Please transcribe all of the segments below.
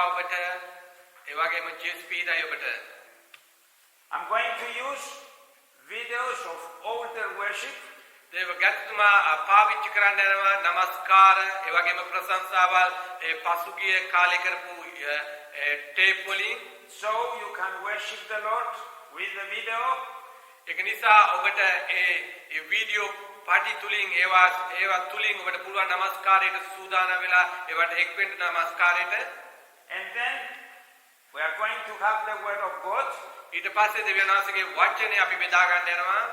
ඔබට ඒ වගේම ජේස් පීඩයි ඔබට. I'm going to use videos of older worship. දේවගත්තුමා පාවිච්චි කරන්න යනවා නමස්කාර ඒ වගේම ප්‍රශංසාවල් ඒ පසුගිය කාලේ කරපු ටේප් වලින් So you can worship the Lord with the video. ඒක නිසා ඔබට ඒ වීඩියෝ පාටි තුලින් ඒවා තුලින් ඔබට පුළුවන් නමස්කාරයට සූදානම් වෙලා ඒවට එක් වෙන්න නමස්කාරයට. And then we are going to have the word of God. ඊට පස්සේ දෙවියන් වහන්සේගේ වචනේ අපි බෙදා ගන්න යනවා.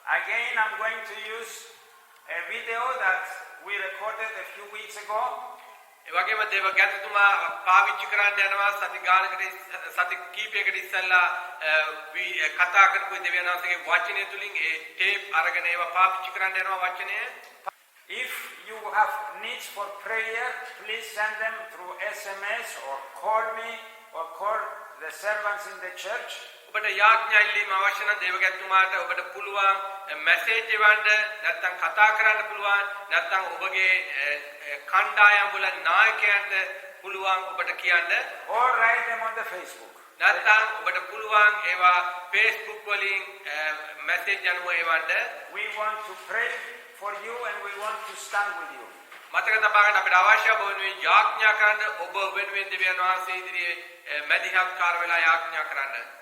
Again, I'm going to use a video that we recorded a few weeks ago. ඒ වගේම දේවගත්තුමා පාවිච්චි කරන්න යනවා සති කීපයකට ඉස්සෙල්ලා කතා කරපු දෙවියන් වහන්සේගේ වචනේ තුලින් ඒ ටේප් අරගෙන ඒවා පාවිච්චි කරන්න යනවා වචනය. If you have needs for prayer, please send them through SMS or call me or call the servants in the church. ඔබට යාඥා ඉල්ලීම අවශ්‍ය නම් දේවගත්තුමාට ඔබට පුළුවන් මැසේජ් එවන්න නැත්නම් කතා කරන්න පුළුවන් නැත්නම් ඔබගේ කණ්ඩායම් වල නායකයන්ට පුළුවන් ඔබට කියන්න or write them on the Facebook. නැත්නම් ඔබට පුළුවන් ඒවා Facebook වලින් මැසේජ් අනුව එවන්න. We want to pray for you and we want to stand with you. මතක තබා ගන්න අපිට අවශ්‍ය වෙනුවෙන් යාඥා කරන්න ඔබ වෙනුවෙන් දෙවියන් වහන්සේ ඉදිරියේ මැදිහත්කාර වෙලා යාඥා කරන්න.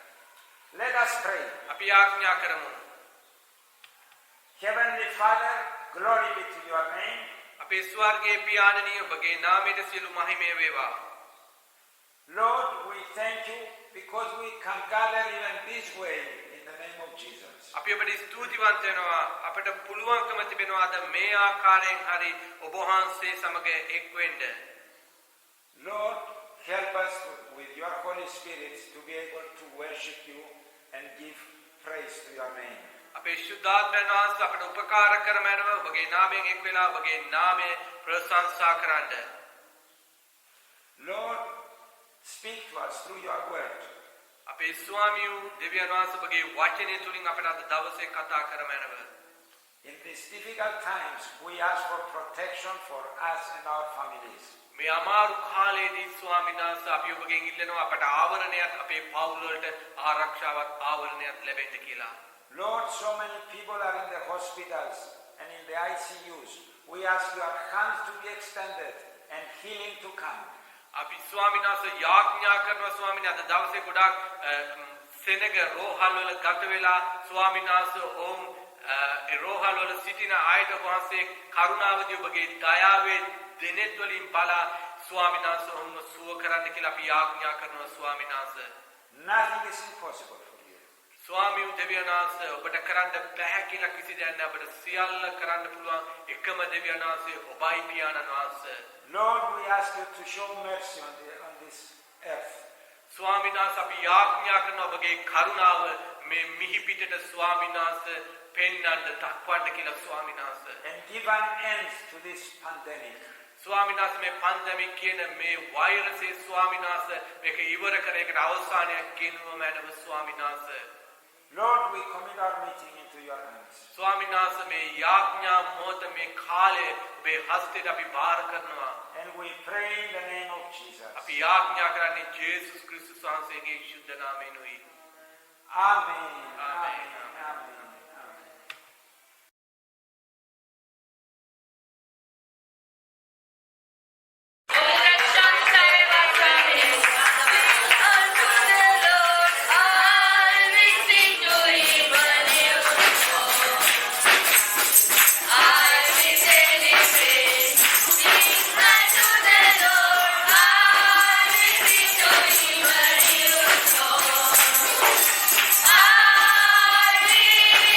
Let us pray. අපි යාඥා කරමු. Heavenly Father, glory be to your name. අපේ ස්වර්ගයේ පියාණනි ඔබගේ නාමයට සියලු මහිමය වේවා. Lord, we thank you because we can gather even this way in the name of Jesus. අපි ඔබට ස්තුතිවන්ත වෙනවා අපට පුළුවන්කම තිබෙනවා අද මේ ආකාරයෙන් හරි ඔබ වහන්සේ සමග එක් වෙන්න. Lord, help us with your Holy Spirit to be able to worship you and give praise to your name. අපේ ශුද්ධාත්මයන් වහන්සේ අපට උපකාර කරමැනව ඔබගේ නාමයෙන් එක් වෙලා ඔබගේ නාමය ප්‍රශංසා කරන්න. Lord, speak to us through your word. අපේ ස්වාමියෝ දෙවියන් වහන්සේ ඔබගේ වචනය තුලින් අපට අද දවසේ කතා කරමැනව. In these difficult times, we ask for protection for us and our families. මේ අමාරු කාලයේදී ස්වාමීන් වහන්සේ අපි ඔබගෙන් ඉල්ලනවා අපට ආවරණයක් අපේ පවුල් වලට ආරක්ෂාවක් ආවරණයක් ලැබෙන්න කියලා. Lord, so many people are in the hospitals and in the ICUs. We ask your hands to be extended and healing to come. අපි ස්වාමීන් වහන්සේ යාඥා කරනවා ස්වාමීන් අද දවසේ ගොඩාක් සෙනග රෝහල් වල ගත වෙලා ස්වාමීන් වහන්සේ ඕම් ඒ රෝහල් වල සිටින අයට වහන්සේ කරුණාවදී ඔබගේ දයාවේ දෙනෙත් වලින් බලා ස්වාමීන් වහන්සේ ඔවුන්ව සුව කරන්න කියලා අපි යාඥා කරනවා ස්වාමීන් වහන්සේ. Nothing is impossible for you. ස්වාමීන් දෙවියන් වහන්සේ ඔබට කරන්න බැහැ කියලා කිසි දෙයක් නැහැ. ඔබට සියල්ල කරන්න පුළුවන් එකම දෙවියන් වහන්සේ ඔබයි පියාණන් වහන්සේ. Lord, we ask you to show mercy on this earth. ස්වාමීන් වහන්සේ අපි යාඥා කරනවා ඔබගේ කරුණාව මේ මිහි පිටට ස්වාමීන් වහන්සේ පෙන්වන්න දක්වන්න කියලා ස්වාමීන් වහන්සේ. And give an end to this pandemic. ස්වාමීන් වහන්සේ මේ පැන්ඩමික් කියන මේ වෛරසයේ ස්වාමීන් වහන්සේ මේක ඉවර කර ඒකට අවසානයක් කියනවා මෑනව ස්වාමීන් වහන්සේ. Lord, we commit our meeting into your hands. ස්වාමීන් වහන්සේ මේ යාඥා මොහොත මේ කාලේ ඔබේ හස්තයට අපි බාර කරනවා. And we pray in the name of Jesus. අපි යාඥා කරන්නේ ජේසුස් ක්‍රිස්තුස් වහන්සේගේ ශුද්ධ නාමයෙන්ුයි. Amen. Amen. Amen. I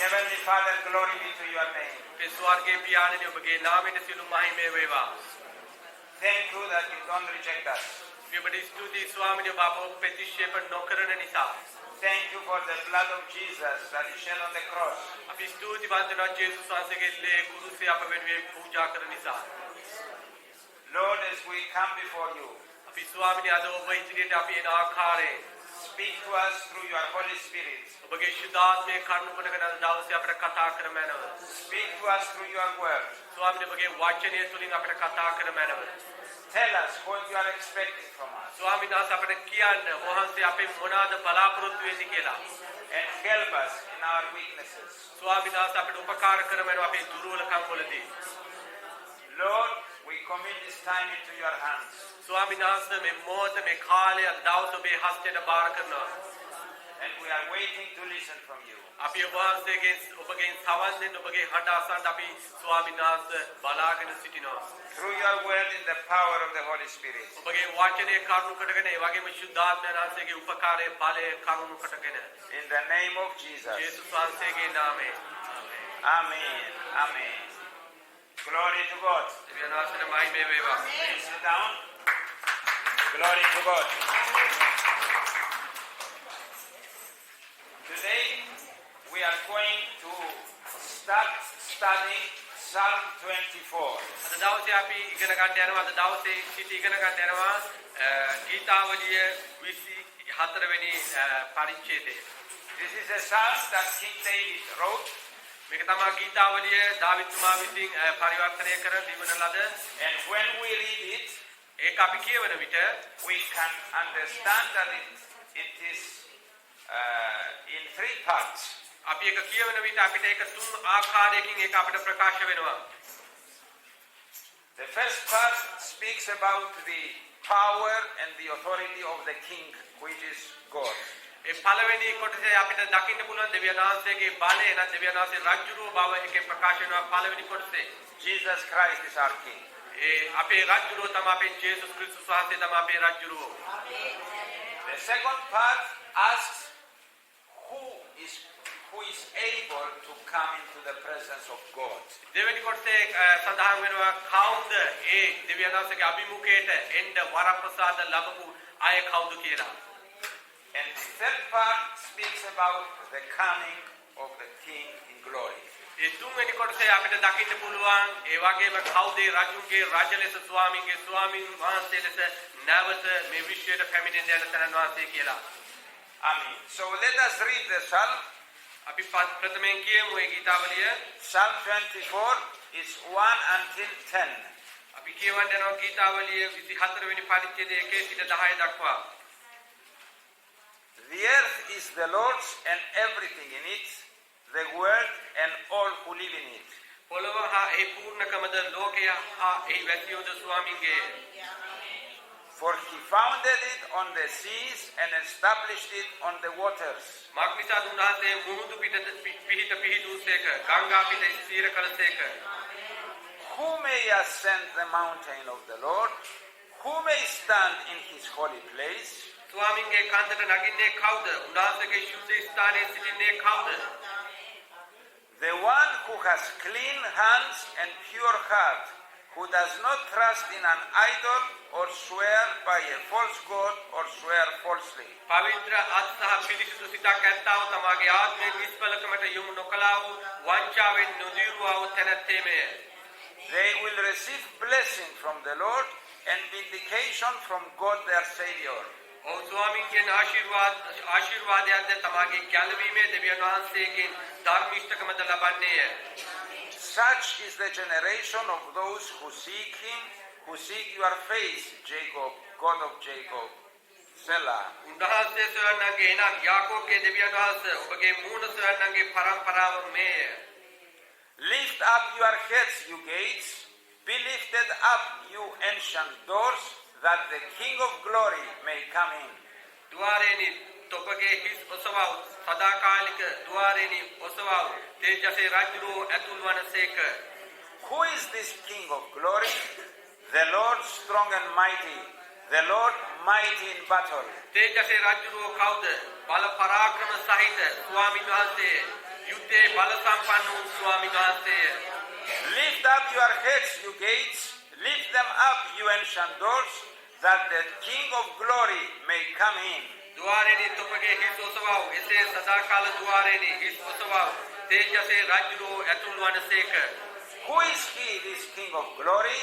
Heavenly Father, glory be to your name. අපේ ස්වර්ගයේ පියාණනි ඔබගේ නාමයට සියලු මහිමය වේවා. Thank you that you don't reject us. අපි ඔබට ස්තුතියි ස්වාමීනි ඔබ අපව ප්‍රතික්ෂේප නොකරන නිසා. Thank you for the blood of Jesus that you shed on the cross. අපි ස්තුතිවන්ත වෙනවා ජේසුස් වහන්සේගේ ලේ කුරුසේ අප වෙනුවෙන් පූජා කරන නිසා. Lord, as we come before you, අපි ස්වාමීනි අද ඔබ ඉදිරියට අපි එන ආකාරයෙන් speak to us through your Holy Spirit. ඔබගේ ශුද්ධාත්මයේ කරුණ කොටගෙන අද දවසේ අපට කතා කර මැනව. Speak to us through your word. ස්වාමීනි ඔබගේ වචනය තුලින් අපට කතා කර මැනව. Tell us what you are expecting from us. ස්වාමීනි අපට කියන්න වහන්සේ අපේ මොනවාද බලාපොරොත්තු වෙන්නේ කියලා. And help us in our weaknesses. ස්වාමීනි අපට උපකාර කර මැනව අපේ දුර්වලකම් වලදී. Lord, we commit this time into your hands. ස්වාමීනි මේ මොහොත මේ කාලය දවස ඔබේ හස්තයට බාර කරනවා. And we are waiting to listen from you. අපි ඔබ වහන්සේගෙන් ඔබගෙන් සවන් දෙන්න ඔබගේ හඬ අසන්න අපි ස්වාමීනි බලාගෙන සිටිනවා. Through your word in the power of the Holy Spirit. ඔබගේ වචනේ කරුණු කොටගෙන ඒ වගේම ශුද්ධාත්මයන් වහන්සේගේ උපකාරයේ බලය කරුණු කොටගෙන In the name of Jesus. යේසුස් වහන්සේගේ නාමයෙන් Amen. Amen. Glory to God. දෙවියන් වහන්සේට මහිමය වේවා. Please sit down. Glory to God. Today we are going to start studying Psalm 24. අද දවසේ අපි ඉගෙන ගන්න යනවා අද දවසේ සිට ඉගෙන ගන්න යනවා ගීතාවලිය 24 වෙනි පරිච්ඡේදය. This is a psalm that King David wrote. මේක තමයි ගීතාවලිය දාවිද්තුමා විසින් පරිවර්තනය කර දීවන ලද. And when we read it, ඒක අපි කියවන විට we can understand that it is in three parts. අපි ඒක කියවන විට අපිට ඒක තුන් ආකාරයකින් ඒක අපිට ප්‍රකාශ වෙනවා. The first part speaks about the power and the authority of the king, which is God. ඒ පළවෙනි කොටසේ අපිට දකින්න පුළුවන් දෙවියන් වහන්සේගේ බලය නැත්නම් දෙවියන් වහන්සේ රජුරුව බව එකේ ප්‍රකාශ වෙනවා පළවෙනි කොටසේ. Jesus Christ is our king. ඒ අපේ රජුරුව තමයි අපේ ජේසුස් ක්‍රිස්තුස් වහන්සේ තමයි අපේ රජුරුව. The second part asks who is able to come into the presence of God. දෙවෙනි කොටසේ සඳහන් වෙනවා කවුද ඒ දෙවියන් වහන්සේගේ අභිමුඛයට එන්න වරප්‍රසාද ලැබපු අය කවුද කියලා. And the third part speaks about the coming of the king in glory. ඒ තුන්වෙනි කොටසේ අපිට දකින්න පුළුවන් ඒ වගේම කවුද රජුගේ රජ ලෙස ස්වාමින්ගේ ස්වාමින් වහන්සේ ලෙස නැවත මේ විශ්වයට පැමිණෙන්න යන තැනන් වහන්සේ කියලා. Amen. So let us read the psalm. අපි ප්‍රථමයෙන් කියමු ඒ ගීතාවලිය. Psalm 24 is 1 until 10. අපි කියවන්න යනවා ගීතාවලිය 24 වෙනි පරිච්ඡේදයේ 1 සිට 10 දක්වා. The earth is the Lord's and everything in it, the world and all who live in it. පොළොව හා ඒ පූර්ණකමද ලෝකය හා ඒ වැසියෝද ස්වාමින්ගේ. For he founded it on the seas and established it on the waters. මක්නිසා දුන්නාසේ මුහුදු පිහිට පිහිටුසේක ගංගා පිට ස්ථීර කළසේක. Who may ascend the mountain of the Lord? Who may stand in his holy place? ස්වාමින්ගේ කන්දට නගින්නේ කවුද? උන්වහන්සේගේ ශුද්ධ ස්ථානයේ සිටින්නේ කවුද? The one who has clean hands and pure heart, who does not trust in an idol or swear by a false god or swear falsely. පවිත්‍ර අත් සහ පිළිසිදු සිතක් ඇත්තව තමාගේ ආත්මය නිෂ්ඵලකමට යොමු නොකළා වූ වංචාවෙන් නොදීරුවා වූ තැනැත්තේමය. They will receive blessing from the Lord and vindication from God their Savior. ඔව් ස්වාමින්ගෙන් ආශිර්වාදයක්ද තමාගේ ගැලවීමේ දෙවියන් වහන්සේගෙන් ධර්මිෂ්ඨකමද ලබන්නේය. Such is the generation of those who seek him, who seek your face, Jacob, God of Jacob. Selah. උන්වහන්සේ සොයන්නන්ගේ එනම් යාකෝබ්ගේ දෙවියන් වහන්සේ ඔබගේ මූණ සොයන්නන්ගේ පරම්පරාව මේය. Lift up your heads, you gates. Be lifted up, you ancient doors, that the King of glory may come in. द्वारेनि तोपगे हिस ඔසවව් සදාකාලික द्वारेनि ඔසවව් තේජසේ රජුරෝ ඇතුල්වන සේක. Who is this King of glory? The Lord strong and mighty, the Lord mighty in battle. තේජසේ රජුරෝ කවුද? බල පරාක්‍රම සහිත ස්වාමීන් වහන්සේ යුද්ධේ බල සම්පන්න වූ ස්වාමීන් වහන්සේ. Lift up your heads, you gates. Lift them up, you ancient doors, that the King of glory may come in. द्वारेनि तोपगे हिस ඔසවව් එසේ සදාකාල द्वारेनि හිස් ඔසවව් තේජසේ රජුරෝ ඇතුල්වන සේක. Who is he, this King of glory?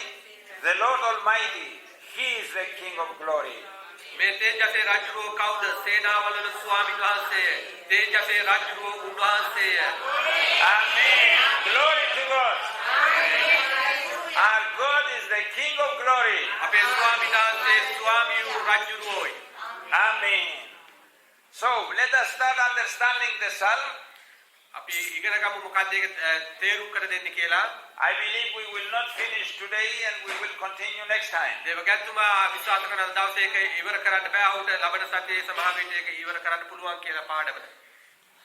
The Lord Almighty. He is the King of glory. මේ තේජසේ රජුරෝ කවුද? සේනාවලන ස්වාමීන් වහන්සේ. තේජසේ රජුරෝ උන්වහන්සේය. Amen. Glory to God. Our God is the King of glory. අපේ ස්වාමීන් වහන්සේ ස්වාමී වූ රජුරෝයි. Amen. So let us start understanding the psalm. අපි ඉගෙන ගමු මොකක්ද ඒක තේරුම් කර දෙන්න කියලා. I believe we will not finish today and we will continue next time. දේවගත්තුමා විශ්වාස කරන දවසේ ඒක ඉවර කරන්න බෑ. ඔහුට ලබන සතියේ සමහර විට ඒක ඉවර කරන්න පුළුවන් කියලා පාඩම.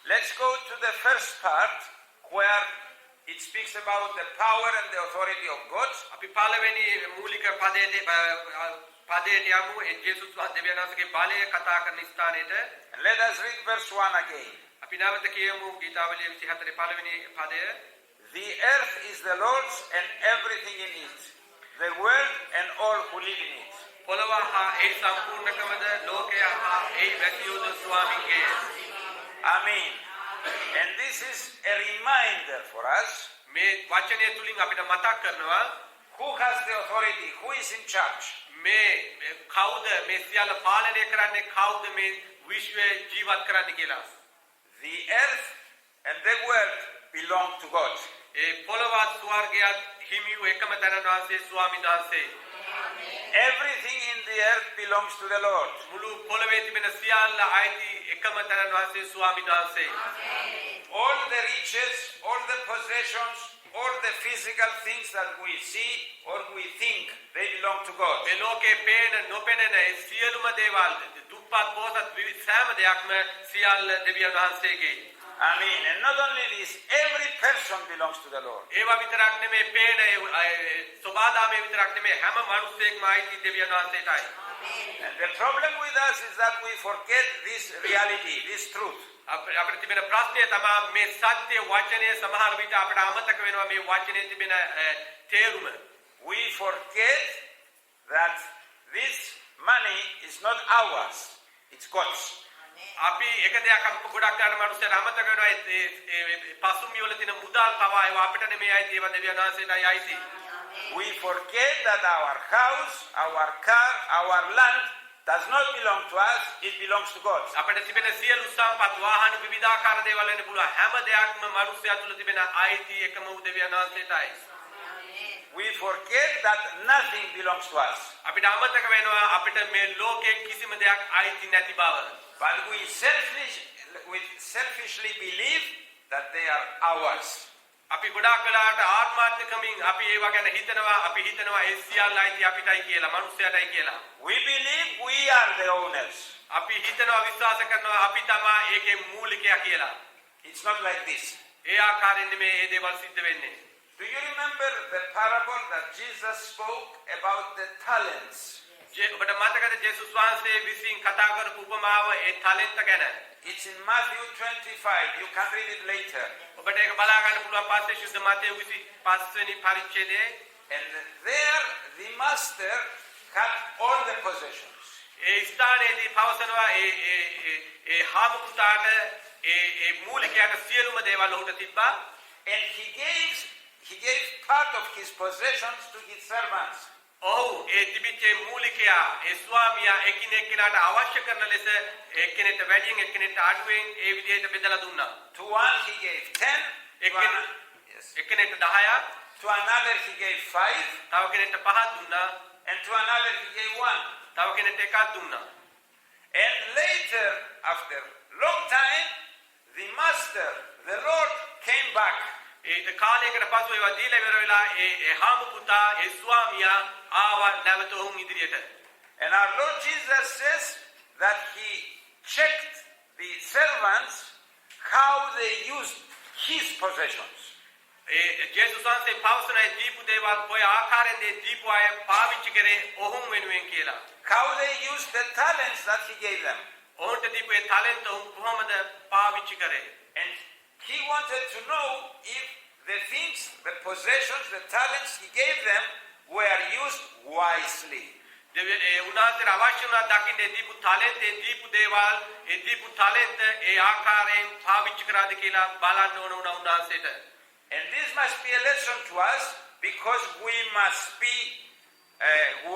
Let's go to the first part where it speaks about the power and the authority of God. අපි පළවෙනි මූලික පදයට යමු. ජේසුස් දෙවියන් වහන්සේගේ බලය කතා කරන ස්ථානෙට. And let us read verse 1 again. අපි නැවත කියමු ගීතාවලිය 24 පළවෙනි පදය. The earth is the Lord's and everything in it, the world and all who live in it. පොළව හා ඒ සම්පූර්ණකමද ලෝකය හා ඒ වැසියෝද ස්වාමීන්ගේ. Amen. And this is a reminder for us. මේ වචනය තුලින් අපිට මතක් කරනවා Who has the authority? Who is in charge? මේ කවුද මේ සියල්ල පාලනය කරන්නේ කවුද මේ විශ්වය ජීවත් කරන්නේ කියලා. The earth and the world belong to God. ඒ පොළවත් ස්වර්ගයත් හිමි වූ එකම තැනන් වහන්සේ ස්වාමීන් වහන්සේ. Everything in the earth belongs to the Lord. මුළු පොළවේ තිබෙන සියල්ල අයිති එකම තැනන් වහන්සේ ස්වාමීන් වහන්සේ. All the riches, all the possessions, all the physical things that we see or we think, they belong to God. මේ ලෝකේ පේන නොපෙනෙන ඒ සියලුම දේවල් දුප්පත් පොහොසත් සෑම දෙයක්ම සියල්ල දෙවියන් වහන්සේගේ. Amen. And not only this, every person belongs to the Lord. ඒවා විතරක් නෙමෙයි පේන සබාදාමේ විතරක් නෙමෙයි හැම මිනිසෙක්ම අයිති දෙවියන් වහන්සේටයි. And the problem with us is that we forget this reality, this truth. අපිට තිබෙන ප්‍රශ්නය තමයි මේ සත්‍ය වචනේ සමහර විට අපිට අමතක වෙනවා මේ වචනේ තිබෙන තේරුම. We forget that this money is not ours, it's God's. අපි එක දෙයක් අප ගොඩක් ගන්න මිනිස්සුන්ට අමතක වෙනවා ඒ පසුම්බිය වල තියෙන මුදල් පවා ඒවා අපිට නෙමෙයි අයිති ඒවා දෙවියන් වහන්සේටයි අයිති. We forget that our house, our car, our land does not belong to us, it belongs to God. අපිට තිබෙන සියලු සම්පත් වාහන විවිධාකාර දේවල් වෙන්න පුළුවන් හැම දෙයක්ම මිනිස්සයා තුල තිබෙන අයිති එකම වූ දෙවියන් වහන්සේටයි. We forget that nothing belongs to us. අපිට අමතක වෙනවා අපිට මේ ලෝකයේ කිසිම දෙයක් අයිති නැති බව. But we selfishly believe that they are ours. අපි ගොඩාක් වෙලාවට ආත්මාර්ථකමින් අපි ඒවා ගැන හිතනවා අපි හිතනවා ඒ සියල්ල අයිති අපිටයි කියලා මිනිස්සයාටයි කියලා. We believe we are the owners. අපි හිතනවා විශ්වාස කරනවා අපි තමයි ඒකේ මූලිකයා කියලා. It's not like this. ඒ ආකාරයෙන් මේ මේ දේවල් සිද්ධ වෙන්නේ. Do you remember the parable that Jesus spoke about the talents? ඔබට මතකද ජේසුස් වහන්සේ විසින් කතා කරපු උපමාව ඒ ටැලන්ට් ගැන? It's in Matthew 25. You can read it later. ඔබට ඒක බලා ගන්න පුළුවන් පස්සේ ශුද්ධ මතේයු 25 වෙනි පරිච්ඡේදයේ. And there the master had all the possessions. ඒ ස්ථානයේදී පවසනවා ඒ හාමුදුරුවන්ට ඒ මූලිකයාට සියලුම දේවල් ඔහුට තිබ්බා. And he gave part of his possessions to his servants. ඔහු ඒ තිබිච්ච මූලිකයා ඒ ස්වාමියා එකිනෙක කෙනාට අවශ්‍ය කරන ලෙස එක්කෙනෙක්ට වැඩියෙන් එක්කෙනෙක්ට අඩුවෙන් ඒ විදිහට බෙදලා දුන්නා. To one he gave 10, to, yes. එක්කෙනෙක්ට 10ක්, To another he gave 5, තව කෙනෙක්ට 5ක් දුන්නා, and to another he gave 1. තව කෙනෙක්ට 1ක් දුන්නා. And later, after long time, the master, the Lord, came back. ඒ කාලයකට පසු ඒවා දීලා ඉවර වෙලා ඒ හාමු පුතා ඒ ස්වාමියා ආවා නැවත ඔවුන් ඉදිරියට. And our Lord Jesus says that he checked the servants how they used his possessions. ඒ ජේසුස් වහන්සේ පවසන ඒ දීපු දේවල් කොයි ආකාරයෙන් ඒ දීපු අය පාවිච්චි කරේ ඔවුන් වෙනුවෙන් කියලා. How they used the talents that he gave them. ඔවුන්ට දීපු ඒ ටැලන්ට් ඔවුන් කොහොමද පාවිච්චි කරේ? And he wanted to know if the things, the possessions, the talents he gave them were used wisely. ඒ උනාතර අවශ්‍ය වුණා දකින්න ඒ දීපු ටැලන්ට් ඒ දීපු දේවල් ඒ දීපු ටැලන්ට් ඒ ආකාරයෙන් පාවිච්චි කරාද කියලා බලන්න ඕන වුණා උන්වහන්සේට. And this must be a lesson to us because we must be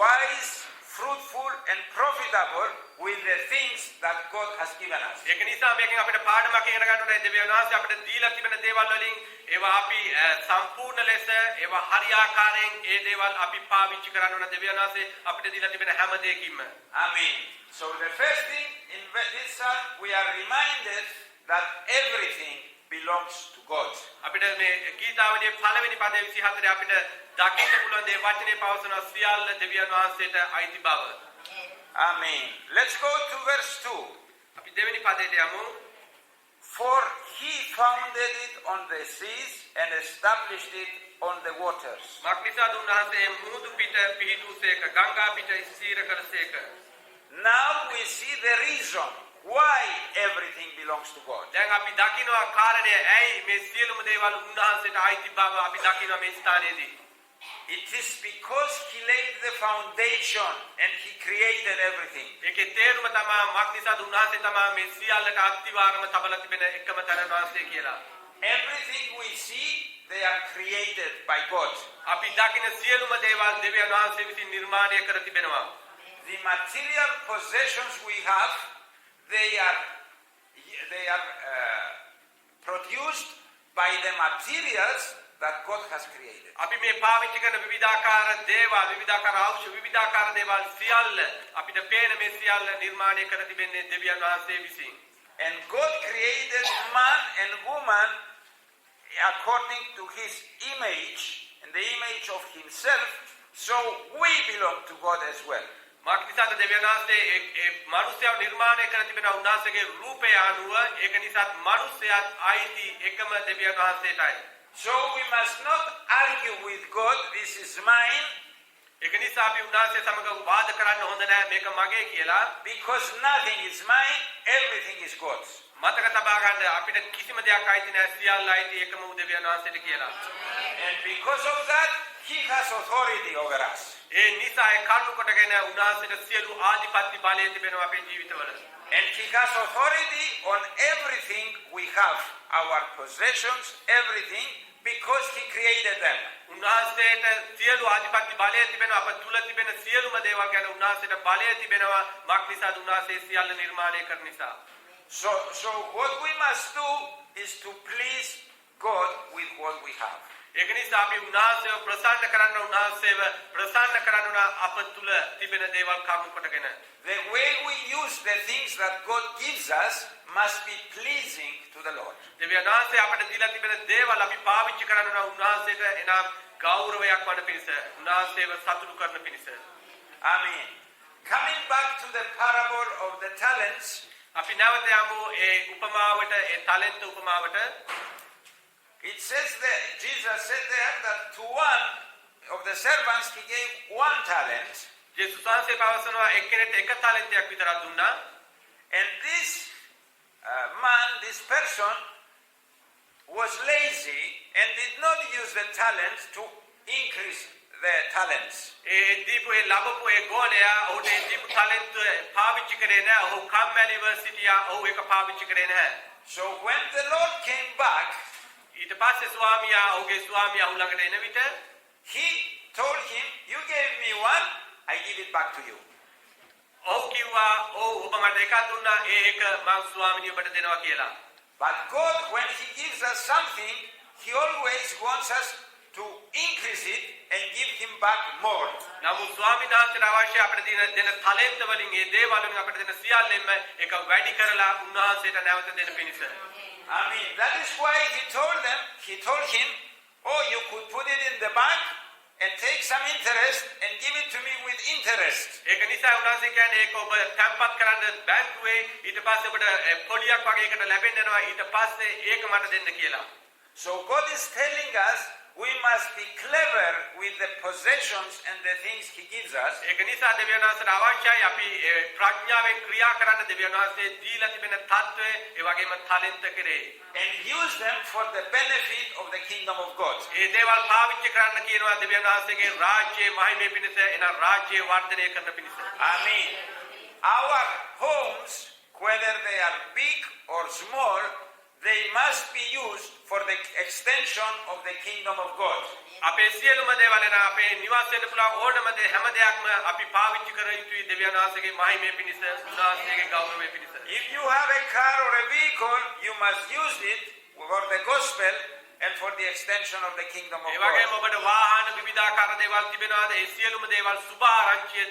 wise, fruitful and profitable with the things that God has given us. ඒක නිසා මේකෙන් අපිට පාඩමක් ඉගෙන ගන්න ඕනේ. දෙවියන් වහන්සේ අපිට දීලා තිබෙන දේවල් වලින් ඒවා අපි සම්පූර්ණ ලෙස ඒවා හරියාකාරයෙන් ඒ දේවල් අපි පාවිච්චි කරන්න ඕන. දෙවියන් වහන්සේ අපිට දීලා තිබෙන හැම දෙයකින්ම. Amen. So the first thing in this psalm we are reminded that everything belongs to God. අපිට මේ ගීතාවලියේ පළවෙනි පදයේ 24 අපිට දකින්න පුළුවන් දේ වචනේ පවසන සියල්ල දෙවියන් වහන්සේට අයිති බව. Amen. Let's go to verse 2. අපි දෙවෙනි පදයට යමු. For he founded it on the seas and established it on the waters. මක්නිසාද උන්වහන්සේ මුහුදු පිට පිහිටුසේක ගංගා පිට ස්ථිර කරසේක. Now we see the reason why everything belongs to God. දැන් අපි දකිනවා කාරණය ඇයි මේ සියලුම දේවල් උන්වහන්සේට අයිති බව අපි දකිනවා මේ ස්ථානයේදී. It is because he laid the foundation and he created everything. ඒකේ තේරුම තමයි මක්නිසාද උන්වහන්සේ තමයි මේ සියල්ලට අත්විවරම තබලා තිබෙන එකම තැන වාසය කියලා. Everything we see, they are created by God. අපි දකින සියලුම දේවල් දෙවියන් වහන්සේ විසින් නිර්මාණය කර තිබෙනවා. The material possessions we have, they are produced by the materials that God has created. අපි මේ පාවිච්චි කරන විවිධාකාර දේවල්, විවිධාකාර ඖෂධ, විවිධාකාර දේවල් සියල්ල අපිට පේන මේ සියල්ල නිර්මාණය කර තිබෙන්නේ දෙවියන් වහන්සේ විසින්. And God created man and woman according to his image, in the image of himself, so we belong to God as well. මක්නිසාද දෙවියන් වහන්සේ ඒ මනුස්සයව නිර්මාණය කර තිබෙන උන්වහන්සේගේ රූපය අනුව ඒක නිසාත් මනුස්සයාත් අයිති එකම දෙවියන් වහන්සේටයි. So we must not argue with God, this is mine, ඒක නිසා අපි උන්වහන්සේ සමග වාද කරන්න හොඳ නැහැ මේක මගේ කියලා. because nothing is mine, everything is God's. මතක තබා ගන්න අපිට කිසිම දෙයක් අයිති නැහැ සියල්ල අයිති එකම දෙවියන් වහන්සේට කියලා. And because of that, he has authority over us. ඒ නිසා ඒ කරුණු කොටගෙන උන්වහන්සේට සියලු ආධිපත්‍ය බලය තිබෙනවා අපේ ජීවිතවල. And he has authority on everything we have, our possessions, everything, because he created them. උන්වහන්සේට සියලු ආධිපත්‍ය බලය තිබෙනවා අප තුල තිබෙන සියලුම දේවල් ගැන උන්වහන්සේට බලය තිබෙනවා මක්නිසාද උන්වහන්සේ සියල්ල නිර්මාණය කරන නිසා. So what we must do is to please God with what we have. ඒක නිසා අපි උන්වහන්සේව ප්‍රසන්න කරන්න උන්වහන්සේව ප්‍රසන්න කරන්න අප තුල තිබෙන දේවල් කරුණු කොටගෙන. The way we use the things that God gives us must be pleasing to the Lord. දෙවියන් වහන්සේ අපට දීලා තිබෙන දේවල් අපි පාවිච්චි කරන්න උන්වහන්සේට එනම් ගෞරවයක් වන පිණිස උන්වහන්සේව සතුටු කරන පිණිස. Amen. Coming back to the parable of the talents, අපි නැවත යමු ඒ උපමාවට ඒ talent උපමාවට. it says that Jesus said there that to one of the servants he gave 1 talent, ජේසුස් වහන්සේ පවසනවා එක්කෙනෙක්ට එක ටැලන්ටයක් විතරක් දුන්නා. and this this person was lazy and did not use the talents to increase the talents. ඒ දීපු ඒ ලැබපු ඒ ගෝලයා ඔහුට ඒ දීපු talent පාවිච්චි කරේ නැහැ. ඔහු කම්මැලිව සිටියා. ඔහු ඒක පාවිච්චි කරේ නැහැ. So when the Lord came back, ඊට පස්සේ ස්වාමියා ඔහුගේ ස්වාමියා ඔහු ළඟට එන විට he told him, "You gave me one, I give it back to you." ඔව් කිව්වා ඔව් ඔබ මට එකක් දුන්නා ඒ එක මම ස්වාමිනිය ඔබට දෙනවා කියලා. But God, when He gives us something, He always wants us to increase it and give Him back more. නමුත් ස්වාමීන් වහන්සේට අවශ්‍ය අපිට දෙන ටැලන්ට් වලින් ඒ දේවල් වලින් අපිට දෙන සියල්ලෙන්ම එක වැඩි කරලා උන්වහන්සේට නැවත දෙන්න පිණිස. I mean, that is why He told him, "Oh, you could put it in the bank and take some interest and give it to me with interest." ඒක නිසා උන්වහන්සේ කියන්නේ ඒක ඔබ තැන්පත් කරන්න බැංකුවේ ඊට පස්සේ ඔබට පොලියක් වගේ එකට ලැබෙන්න යනවා ඊට පස්සේ ඒක මට දෙන්න කියලා. So God is telling us we must be clever with the possessions and the things He gives us. ඒක නිසා දෙවියන් වහන්සේට අවශ්‍යයි අපි ප්‍රඥාවෙන් ක්‍රියා කරන්න දෙවියන් වහන්සේ දීලා තිබෙන තත්ත්වය ඒ වගේම ටැලන්ට් කරේ. And use them for the benefit of the kingdom of God. ඒ දේවල් පාවිච්චි කරන්න කියනවා දෙවියන් වහන්සේගේ රාජ්‍යයේ මහිමේ පිණිස එන රාජ්‍යය වර්ධනය කරන පිණිස. I mean, our homes, whether they are big or small, they must be used for the extension of the kingdom of God. අපේ සියලුම දේවල් එන අපේ නිවාස වෙන්න පුළුවන් ඕනම දේ හැම දෙයක්ම අපි පාවිච්චි කර යුතුයි දෙවියන් වහන්සේගේ මහිමේ පිණිස උන්වහන්සේගේ ගෞරවය පිණිස. If you have a car or a vehicle, you must use it for the gospel and for the extension of the kingdom of ඒ වගේම God. ඔබට වාහන විවිධාකාර දේවල් තිබෙනවාද ඒ සියලුම දේවල් සුභ ආරංචිය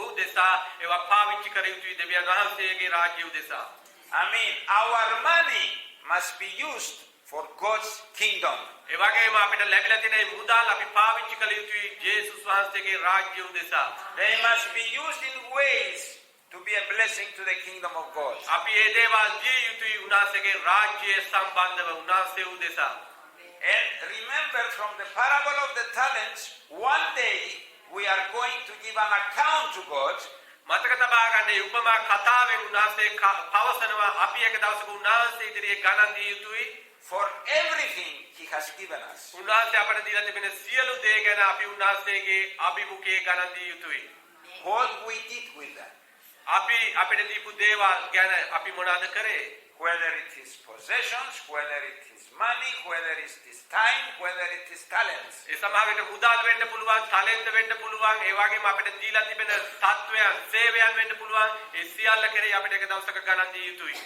උදෙසා ඒවා පාවිච්චි කර යුතුයි දෙවියන් වහන්සේගේ රාජ්‍ය උදෙසා. I mean, our money must be used for God's kingdom. ඒ වගේම අපිට ලැබිලා තියෙන මුදල් අපි පාවිච්චි කළ යුතුයි ජේසුස් වහන්සේගේ රාජ්‍ය උදෙසා. They must be used in ways to be a blessing to the kingdom of God. අපි ඒ දේවල් දිය යුතුයි උන්වහන්සේගේ රාජ්‍යය සම්බන්ධව උන්වහන්සේ උදෙසා. And remember from the parable of the talents, one day we are going to give an account to God. මතක තබා ගන්න මේ උපමා කතාවෙන් උන්වහන්සේ පවසනවා අපි එක දවසක උන්වහන්සේ ඉදිරියේ ගණන් දිය යුතුයි for everything He has given us. උන්වහන්සේ අපට දීලා තිබෙන සියලු දේ ගැන අපි උන්වහන්සේගේ අභිමුඛයේ ගණන් දිය යුතුයි. What we did with them. අපි අපිට දීපු දේවල් ගැන අපි මොනවද කරේ? Whether it is possessions, whether it is money, whether it is time, whether it is talents. ඒ සමහර විට මුදල් වෙන්න පුළුවන්, ටැලන්ට් වෙන්න පුළුවන්, ඒ වගේම අපිට දීලා තිබෙන තත්වයන්, සේවයන් වෙන්න පුළුවන්. ඒ සියල්ල කෙරෙහි අපිට එක දවසක ගණන් දිය යුතුයි.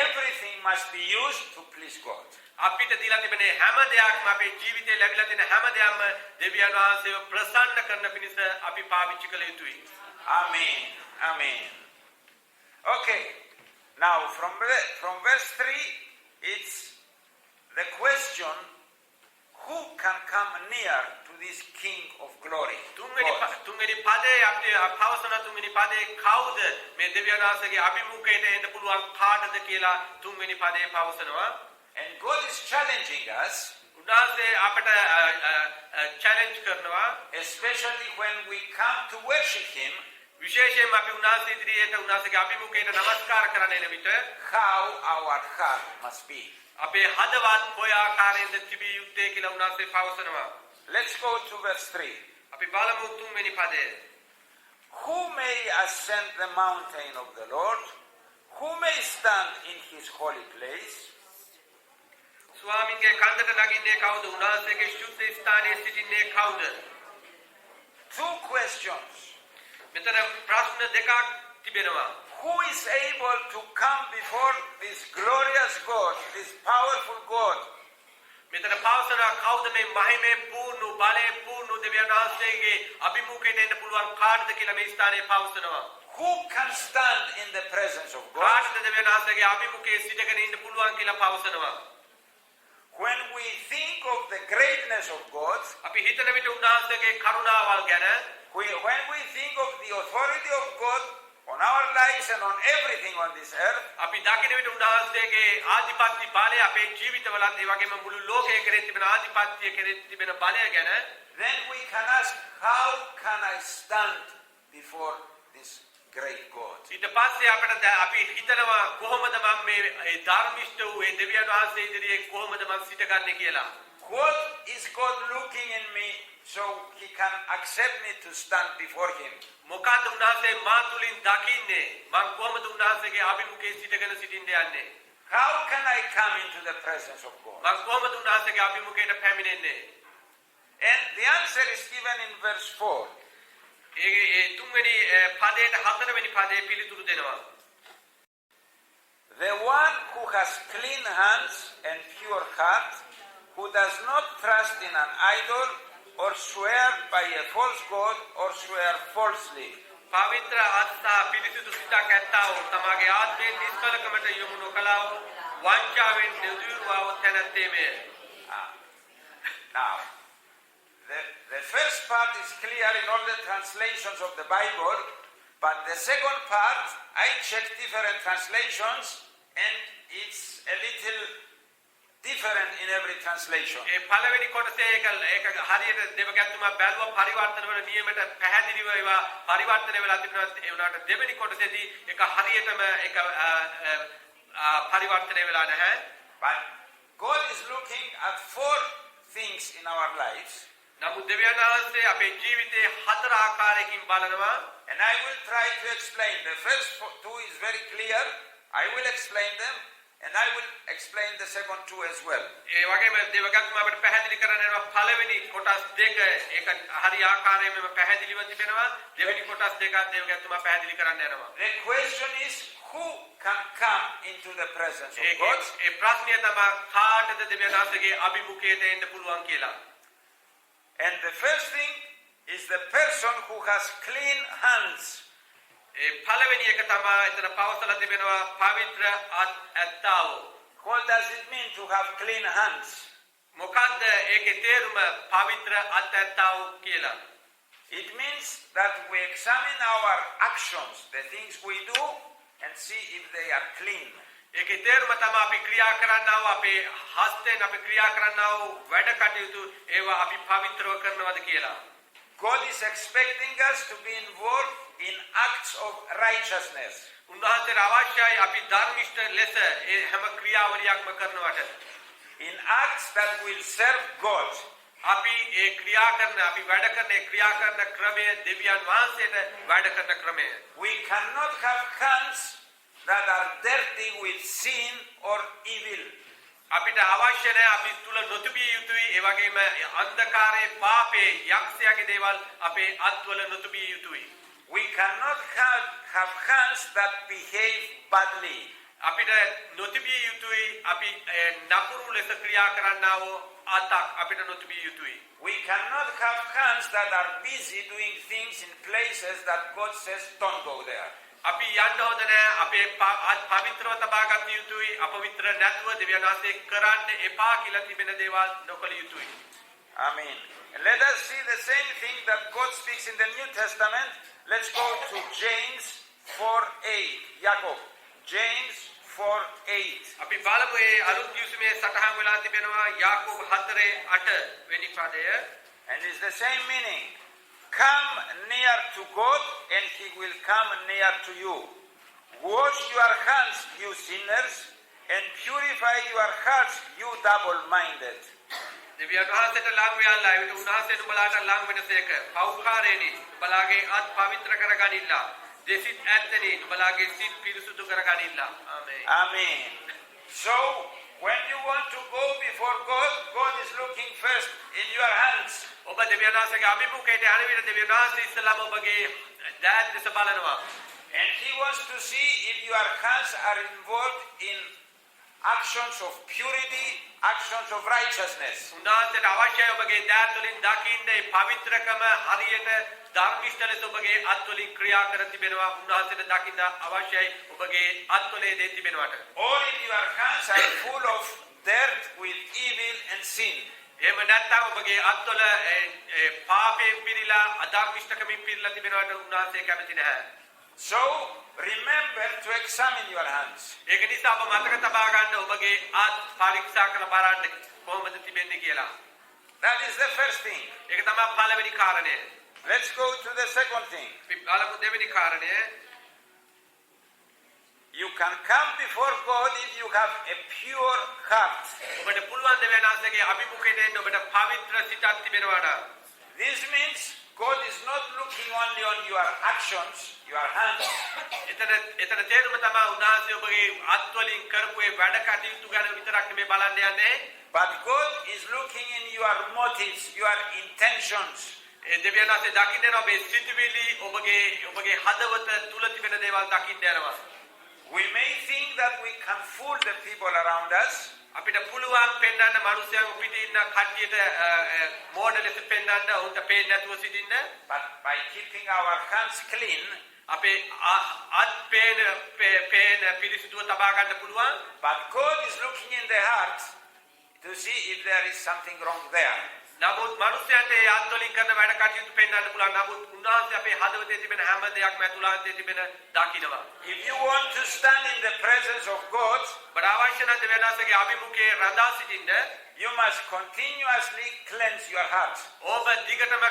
Everything must be used to please God. අපිට දීලා තිබෙන හැම දෙයක්ම අපේ ජීවිතේ ලැබිලා තියෙන හැම දෙයක්ම දෙවියන් වහන්සේව ප්‍රසන්න කරන පිණිස අපි පාවිච්චි කළ යුතුයි. Amen. Amen. Okay. Now from verse 3, it's the question, who can come near to this King of glory? තුන්වෙනි පදේ අපි පවසන තුන්වෙනි පදේ කවුද මේ දෙවියන් වහන්සේගේ අභිමුඛයට එන්න පුළුවන් කාටද කියලා තුන්වෙනි පදේ පවසනවා. And God is challenging us, උන්වහන්සේ අපට challenge කරනවා, especially when we come to worship Him, විශේෂයෙන්ම අපි උන්වහන්සේ ඉදිරියට උන්වහන්සේගේ අභිමුඛයට නමස්කාර කරන්න එන විට how our heart must be. අපේ හදවත් කොයි ආකාරයෙන්ද තිබිය යුත්තේ කියලා උන්වහන්සේ පවසනවා. Let's go to verse 3. අපි බලමු තුන්වෙනි පදය. Who may ascend the mountain of the Lord? Who may stand in His holy place? ස්වාමීන්ගේ කන්දට නගින්නේ කවුද? උන්වහන්සේගේ ශුද්ධ ස්ථානයේ සිටින්නේ කවුද? Two questions. මෙතන ප්‍රශ්න දෙකක් තිබෙනවා. Who is able to come before this glorious God, this powerful God? මෙතන පවසනවා කවුද මේ මහිමේ පූර්ණ බලේ පූර්ණ දෙවියන් වහන්සේගේ අභිමුඛයට එන්න පුළුවන් කාටද කියලා මේ ස්ථානයේ පවසනවා. Who can stand in the presence of God? කාටද දෙවියන් වහන්සේගේ අභිමුඛයේ සිටගෙන ඉන්න පුළුවන් කියලා පවසනවා. When we think of the greatness of God, අපි හිතන විට උන්වහන්සේගේ කරුණාවල් ගැන, when we think of the authority of God on our lives and on everything on this earth, අපි දකින විට උන්වහන්සේගේ ආධිපත්‍ය බලය අපේ ජීවිතවලත් ඒ වගේම මුළු ලෝකයේ කෙරෙහි තිබෙන ආධිපත්‍ය කෙරෙහි තිබෙන බලය ගැන then we can ask, how can I stand before this great God? ඊට පස්සේ අපි හිතනවා කොහොමද මම මේ ධර්මිෂ්ඨ වූ ඒ දෙවියන් වහන්සේ ඉදිරියේ කොහොමද මම සිටගන්නේ කියලා. What is God looking in me so He can accept me to stand before Him? මොකද උන්වහන්සේ මා තුලින් දකින්නේ මම කොහොමද උන්වහන්සේගේ අභිමුඛයේ සිටගෙන සිටින්න යන්නේ? How can I come into the presence of God? මම කොහොමද උන්වහන්සේගේ අභිමුඛයට පැමිණෙන්නේ? And the answer is given in verse 4. ඒ තුන්වෙනි පදයට හතරවෙනි පදයේ පිළිතුරු දෙනවා. The one who has clean hands and pure heart, who does not trust in an idol or swear by a false god or swear falsely. පවිත්‍ර අත්තා පිළිසිදු සිතක් ඇත්තා වූ තමාගේ ආත්මයෙන් නිෂ්කලකමට යොමු නොකළා වූ වංචාවෙන් නිදුරුවා වූ තැනැත්තේ මෙය. Now, the first part is clear in all the translations of the Bible, but the second part, I checked different translations and it's a little different in every translation. ඒ පළවෙනි කොටසේ ඒක හරියට දෙවගැත්තුමා බැලුවා පරිවර්තන වල නියමයට පැහැදිලිව ඒවා පරිවර්තන වෙලා තිබුණා. ඒ වුණාට දෙවෙනි කොටසේදී ඒක හරියටම ඒක පරිවර්තනය වෙලා නැහැ. But God is looking at four things in our lives. නමුත් දෙවියන් වහන්සේ අපේ ජීවිතේ හතර ආකාරයකින් බලනවා. And I will try to explain. The first two is very clear. I will explain them. And I will explain the second two as well. ඒ වගේම දෙවගැත්තුමා අපිට පැහැදිලි කරන්න පළවෙනි කොටස් දෙක ඒක හරි ආකාරයෙන්ම පැහැදිලිව තිබෙනවා. දෙවෙනි කොටස් දෙක දෙවගැත්තුමා පැහැදිලි කරන්න යනවා. The question is who can come into the presence of God? ඒ ප්‍රශ්නය තමයි කාටද දෙවියන් වහන්සේගේ අභිමුඛයට එන්න පුළුවන් කියලා. And the first thing is the person who has clean hands. ඒ පළවෙනි එක තමයි එතන පවසලා තිබෙනවා පවිත්‍ර ඇත්තා වූ. What does it mean to have clean hands? මොකක්ද ඒකේ තේරුම පවිත්‍ර ඇත්තා වූ කියලා? It means that we examine our actions, the things we do, and see if they are clean. ඒකේ තේරුම තමයි අපි ක්‍රියා කරන්නා වූ අපේ හස්තෙන් අපි ක්‍රියා කරන්නා වූ වැඩ කටයුතු ඒවා අපි පවිත්‍රව කරනවද කියලා. God is expecting us to be involved in acts of righteousness. උන්වහන්සේට අවශ්‍යයි අපි ධර්මිෂ්ඨ ලෙස ඒ හැම ක්‍රියාවලියක්ම කරනවට. In acts that will serve God. අපි ඒ ක්‍රියා කරන අපි වැඩ කරන ඒ ක්‍රියා කරන ක්‍රමය දෙවියන් වහන්සේට වැඩ කරන ක්‍රමය. We cannot have hands that are dirty with sin or evil. අපිට අවශ්‍ය නැහැ අපි තුල නොතිබිය යුතුයි ඒ වගේම අන්ධකාරයේ පාපේ යක්ෂයාගේ දේවල් අපේ අත්වල නොතිබිය යුතුයි. We cannot have hands that behave badly. අපිට නොතිබිය යුතුයි අපි නපුරු ලෙස ක්‍රියා කරන්නා වූ අතක් අපිට නොතිබිය යුතුයි. We cannot have hands that are busy doing things in places that God says don't go there. අපි යන්න හොඳ නැහැ අපේ පවිත්‍රව තබා ගන්න යුතුයි අපවිත්‍ර නැතුව දෙවියන් වහන්සේ කරන්න එපා කියලා තිබෙන දේවල් නොකළ යුතුයි. Amen. And let us see the same thing that God speaks in the New Testament. Let's go to James 4:8. Jacob. James 4:8. අපි බලමු ඒ අලුත් යුසුමේ සටහන් වෙලා තිබෙනවා යාකෝබ 4:8 වෙනි පදය. And it's the same meaning. Come near to God and he will come near to you. Wash your hands, you sinners, and purify your hearts, you double-minded. දෙවියන් වහන්සේට ලං වෙලා ඒකට උන්වහන්සේට උඹලාට ලං වෙනසේක. පෞකාරේනි උඹලාගේ අත් පවිත්‍ර කරගනින්න. දෙසිත ඇත්තනි උඹලාගේ සිත් පිරිසුදු කරගනින්න. ආමේන්. Amen. So, when you want to go before God, God is looking first in your hands. ඔබ දෙවියන් වහන්සේගේ අභිමුඛයට යන විට දෙවියන් වහන්සේ ඉස්සලාම ඔබගේ දෑත් දෙස බලනවා. And he wants to see if your hands are involved in actions of purity, actions of righteousness. උන්වහන්සේට අවශ්‍යයි ඔබගේ දෑත් වලින් දකින්න මේ පවිත්‍රකම හරියට ධර්මිෂ්ඨ ලෙස ඔබගේ අත් වලින් ක්‍රියා කර තිබෙනවා. උන්වහන්සේට දකින්න අවශ්‍යයි ඔබගේ අත් වලේ දේ තිබෙනවට. Or if your hands are full of dirt with evil and sin. එහෙම නැත්නම් ඔබගේ අත්වල පාපයෙන් පිරීලා අධර්මිෂ්ඨකමින් පිරීලා තිබෙනවට උන්වහන්සේ කැමති නැහැ. So remember to examine your hands. ඒක නිසා ඔබ මතක තබා ගන්න ඔබගේ අත් පරීක්ෂා කරලා බලන්න කොහොමද තිබෙන්නේ කියලා. That is the first thing. ඒක තමයි පළවෙනි කාරණය. Let's go to the second thing. අපි බලමු දෙවෙනි කාරණය. You can come before God if you have a pure heart. ඔබට පුළුවන් දෙවියන් වහන්සේගේ අභිමුඛයට එන්න ඔබට පවිත්‍ර සිතක් තිබෙනවා නම්. This means God is not looking only on your actions, your hands, එතන තේරුම තමයි උන්වහන්සේ ඔබගේ අත්වලින් කරපු ඒ වැඩ කටයුතු ගැන විතරක් නෙමෙයි බලන්න යන්නේ. but God is looking in your motives, your intentions. ඒ දෙවියන් වහන්සේ දකින්න යනවා ඔබේ සිතුවිලි ඔබගේ හදවත තුල තිබෙන දේවල් දකින්න යනවා. We may think that we can fool the people around us, අපිට පුළුවන් පෙන්වන්න මිනිස්යන් පිටින් ඉන්න කට්ටියට මෝඩ ලෙස පෙන්වන්න උන්ට පේන්නේ නැතුව සිටින්න. but by keeping our hands clean, අපේ අත් පේන පිරිසිදුව තබා ගන්න පුළුවන්. but God is looking in the heart to see if there is something wrong there. නමුත් මිනිස්යන්ට ඒ අත්වලින් කරන වැඩ කටයුතු පෙන්වන්න පුළුවන්. නමුත් උන්වහන්සේ අපේ හදවතේ තිබෙන හැම දෙයක්ම ඇතුළාන්තයේ තිබෙන දකින්නවා. If you want to stand in the presence of God, බඩ අවශ්‍ය නම් දෙවියන් වහන්සේගේ අභිමුඛයේ රඳා සිටින්න you must continuously cleanse your heart. ඔබ දිගටම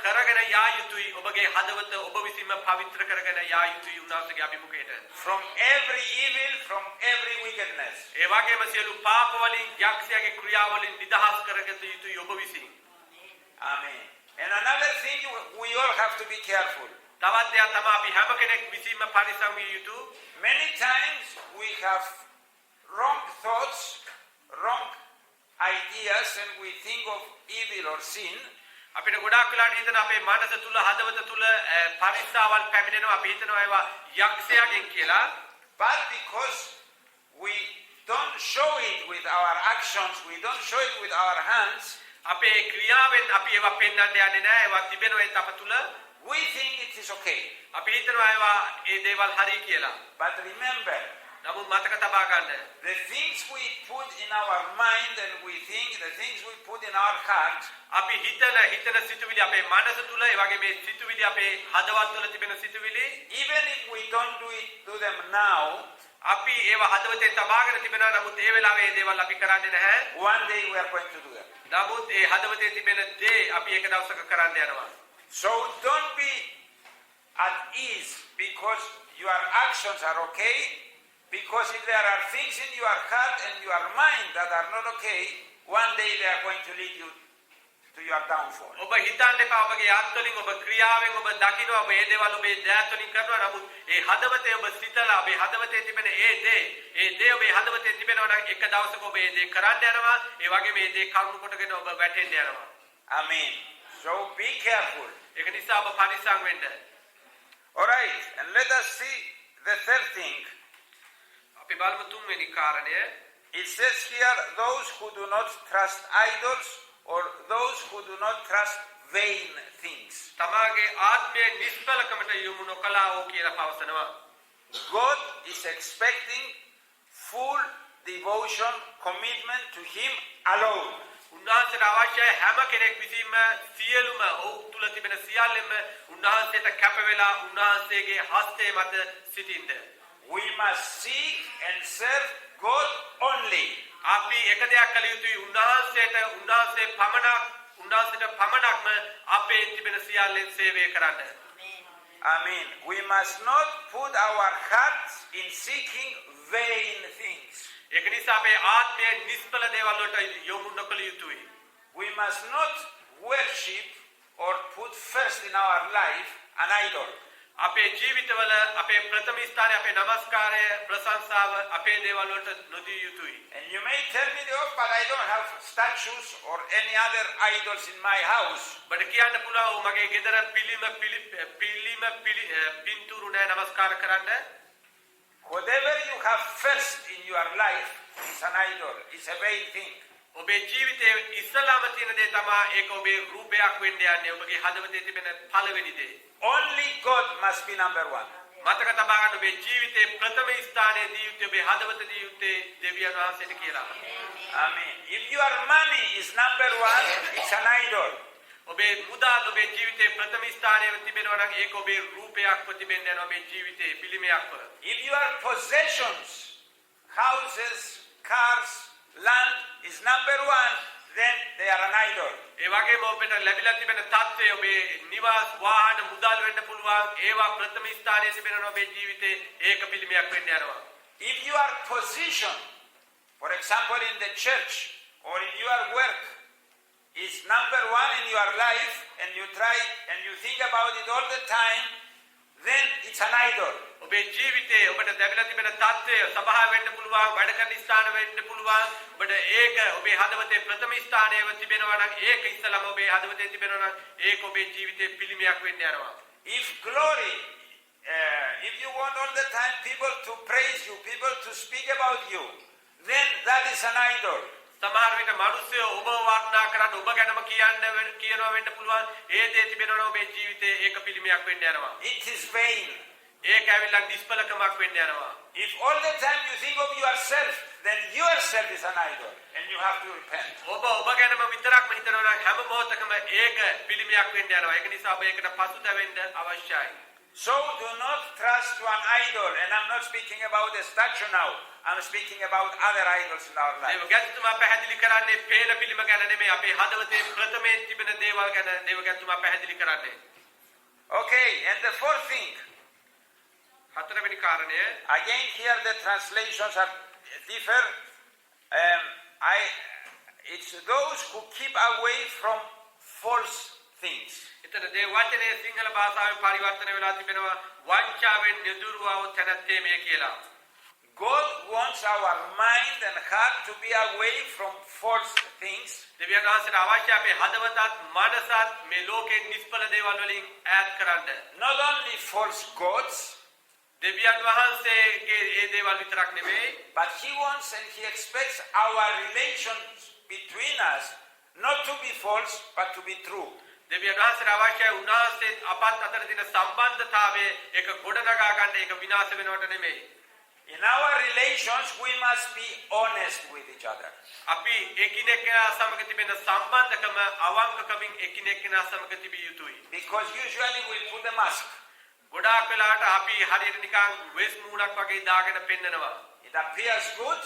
කරගෙන යා යුතුයි. ඔබගේ හදවත ඔබ විසින්ම පවිත්‍ර කරගෙන යා යුතුයි උන්වහන්සේගේ අභිමුඛයට. From every evil, from every wickedness. ඒ වගේම සියලු පාප වලින් යක්ෂයාගේ ක්‍රියාවලින් නිදහස් කරගත යුතුයි ඔබ විසින්. Amen. And another thing, we all have to be careful. තවත් දෙයක් තමයි අපි හැම කෙනෙක් විසින්ම පරිස්සම් විය යුතු. Many times we have wrong thoughts, wrong ideas, and we think of evil or sin. අපිට ගොඩාක් වෙලාවට හිතන අපේ මනස තුල හදවත තුල පරිස්සාවල් පැමිණෙනවා. අපි හිතනවා ඒවා යක්ෂයාගෙන් කියලා. But because we don't show it with our actions, we don't show it with our hands, අපේ ක්‍රියාවෙන් අපි ඒවා පෙන්වන්න යන්නේ නැහැ. ඒවා තිබෙනවා අප තුල. we think it is okay. අපි හිතනවා ඒවා ඒ දේවල් හරි කියලා. But remember, නමුත් මතක තබා ගන්න. the things we put in our mind and we think, the things we put in our heart, අපි හිතන සිතුවිලි අපේ මනස තුල ඒ වගේ මේ සිතුවිලි අපේ හදවත් තුල තිබෙන සිතුවිලි even if we don't do them now, අපි ඒවා හදවතේ තබාගෙන තිබෙනවා. නමුත් ඒ වෙලාවේ ඒ දේවල් අපි කරන්නේ නැහැ. one day we are going to do them. නමුත් ඒ හදවතේ තිබෙන දේ අපි එක දවසක කරන්න යනවා. So don't be at ease because your actions are okay, because if there are things in your heart and your mind that are not okay, one day they are going to lead you to your downfall. ඔබ හිතන්න එපා ඔබගේ ආත්මලින් ඔබ ක්‍රියාවෙන් ඔබ දකිනවා ඔබ ඒ දේවල් ඔබේ දෑත්වලින් කරනවා. නමුත් ඒ හදවතේ ඔබ සිතලා ඔබේ හදවතේ තිබෙන ඒ දේ ඔබේ හදවතේ තිබෙනවා නම් එක දවසක ඔබ ඒ දේ කරන්න යනවා. ඒ වගේ මේ දේ කරුණු කොටගෙන ඔබ වැටෙන්න යනවා. Amen. So be careful. ඒක නිසා ඔබ පරිස්සම් වෙන්න. All right, and let us see the third thing. අපි බලමු තුන්වෙනි කාරණය. It says here, those who do not trust idols or those who do not trust vain things. තමාගේ ආත්මය නිෂ්ඵලකමට යොමු නොකළා ඕ කියලා පවසනවා. God is expecting full devotion, commitment to Him alone. උන්වහන්සේට අවශ්‍යයි හැම කෙනෙක් විසින්ම සියලුම ඔහු තුල තිබෙන සියල්ලම උන්වහන්සේට කැප වෙලා උන්වහන්සේගේ හස්තේ මත සිටින්න. We must seek and serve God only. අපි එක දෙයක් කළ යුතුයි. උන්වහන්සේට පමණක්ම අපේ තිබෙන සියල්ලෙන් සේවය කරන්න. Amen. We must not put our hearts in seeking vain things. ඒක නිසා අපේ ආත්මය නිෂ්ඵල දේවල් වලට යොමු නොකළ යුතුයි. We must not worship or put first in our life an idol. අපේ ජීවිතවල අපේ ප්‍රථම ස්ථානයේ අපේ নমස්කාරය ප්‍රශංසාව අපේ දේවල් වලට නොදිය යුතුයි. And you may tell me, oh, but I don't have statues or any other idols in my house. බඩ කියන්න පුළුවන් මගේ ගෙදර පින්තූරු නැහැ নমස්කාර කරන්න. Whatever you have first in your life is an idol. It's a vain thing. ඔබේ ජීවිතයේ ඉස්සලාම තියෙන දේ තමයි ඒක ඔබේ රූපයක් වෙන්න යන්නේ. ඔබගේ හදවතේ තිබෙන පළවෙනි දේ. Only God must be number one. මතක තබා ගන්න ඔබේ ජීවිතයේ ප්‍රථම ස්ථානයේ දී යුත්තේ ඔබේ හදවතේ දී යුත්තේ දෙවියන් වහන්සේට කියලා. Amen. If your money is number one, it's an idol. ඔබේ මුදල් ඔබේ ජීවිතයේ ප්‍රථම ස්ථානයේ තිබෙනවා නම් ඒක ඔබේ රූපයක්ව තිබෙන්න යන ඔබේ ජීවිතයේ පිළිමයක්ව. If your possessions, houses, cars, land is number one, then they are an idol. ඒ වගේම ඔබට ලැබිලා තිබෙන තත්ත්වය ඔබේ නිවාස වාහන මුදල් වෙන්න පුළුවන්. ඒවා ප්‍රථම ස්ථානයේ තිබෙනවා ඔබේ ජීවිතේ ඒක පිළිමයක් වෙන්න යනවා. If your position, for example in the church or in your work, is number one in your life, and you try and you think about it all the time, then it's an idol. ඔබේ ජීවිතේ ඔබට දැකලා තිබෙන தත්ත්වය සබහා වෙන්න පුළුවන්, වැඩ කරන ස්ථාන වෙන්න පුළුවන්. ඔබට ඒක ඔබේ හදවතේ ප්‍රථම ස්ථානයේව තිබෙනවා නම් ඒක ඉස්සලම ඔබේ හදවතේ තිබෙනවා නම් ඒක ඔබේ ජීවිතේ පිළිමයක් වෙන්න යනවා. If glory, if you want all the time people to praise you, people to speak about you, then that is an idol. සමහර විට මිනිස්සු ඔබ වර්ණනා කරන්න ඔබ ගැනම කියනවා වෙන්න පුළුවන්. ඒ දේ තිබෙනවා නම් ඔබේ ජීවිතේ ඒක පිළිමයක් වෙන්න යනවා. It is vain. ඒක ඇවිල්ලා නිෂ්ඵලකමක් වෙන්න යනවා. If all the time you think of yourself, then yourself is an idol, and you have to repent. ඔබ ගැනම විතරක්ම හිතනවා නම් හැම මොහොතකම ඒක පිළිමයක් වෙන්න යනවා. ඒක නිසා ඔබ ඒකට පසුතැවෙන්න අවශ්‍යයි. So do not trust to an idol, and I'm not speaking about a statue now. I'm speaking about other idols in our life. දේවගතුමා පැහැදිලි කරන්නේ පේන පිළිම ගැන නෙමෙයි අපේ හදවතේ ප්‍රථමයෙන් තිබෙන දේවල් ගැන දේවගතුමා පැහැදිලි කරන්නේ. Okay, and the fourth thing, හතරවෙනි කාරණය again here the translations are differ. It's those who keep away from false things. එතන දේ වචනේ සිංහල භාෂාවෙන් පරිවර්තන වෙලා තිබෙනවා වංචාවෙන් නිදුරුවව තැනැත්තේ මේ කියලා. God wants our mind and heart to be away from false things. දෙවියන් වහන්සේට අවශ්‍ය අපේ හදවතත් මනසත් මේ ලෝකේ නිෂ්ඵල දේවල් වලින් ඈත් කරන්න. Not only false gods, දෙවියන් වහන්සේගේ ඒ දේවල් විතරක් නෙමෙයි, but he wants and he expects our relations between us not to be false but to be true. දෙවියන් වහන්සේට අවශ්‍යයි උන්වහන්සේ අපත් අතර තියෙන සම්බන්ධතාවය ඒක ගොඩනගා ගන්න, ඒක විනාශ වෙනවට නෙමෙයි. In our relations, we must be honest with each other. අපි එකිනෙකා සමග තිබෙන සම්බන්ධකම අවංකකමින් එකිනෙකා සමග තිබිය යුතුයි. Because usually we put a mask. ගොඩාක් වෙලාවට අපි හරියට නිකන් වෙස් මූණක් වගේ දාගෙන පෙන්නනවා. It appears good,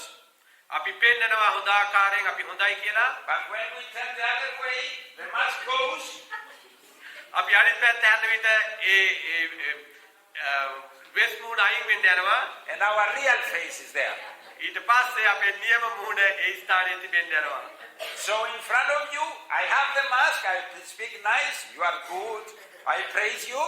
අපි පෙන්නනවා හොඳ ආකාරයෙන් අපි හොඳයි කියලා. but when we turn the other way, the mask goes. අපි අනිත් පැත්ත යන විට වෙස් මූණ අයින් වෙන්න යනවා. And our real face is there. ඊට පස්සේ අපේ නියම මූණ ඒ ස්ථානයේ තිබෙන්න යනවා. So in front of you, I have the mask, I speak nice, you are good, I praise you.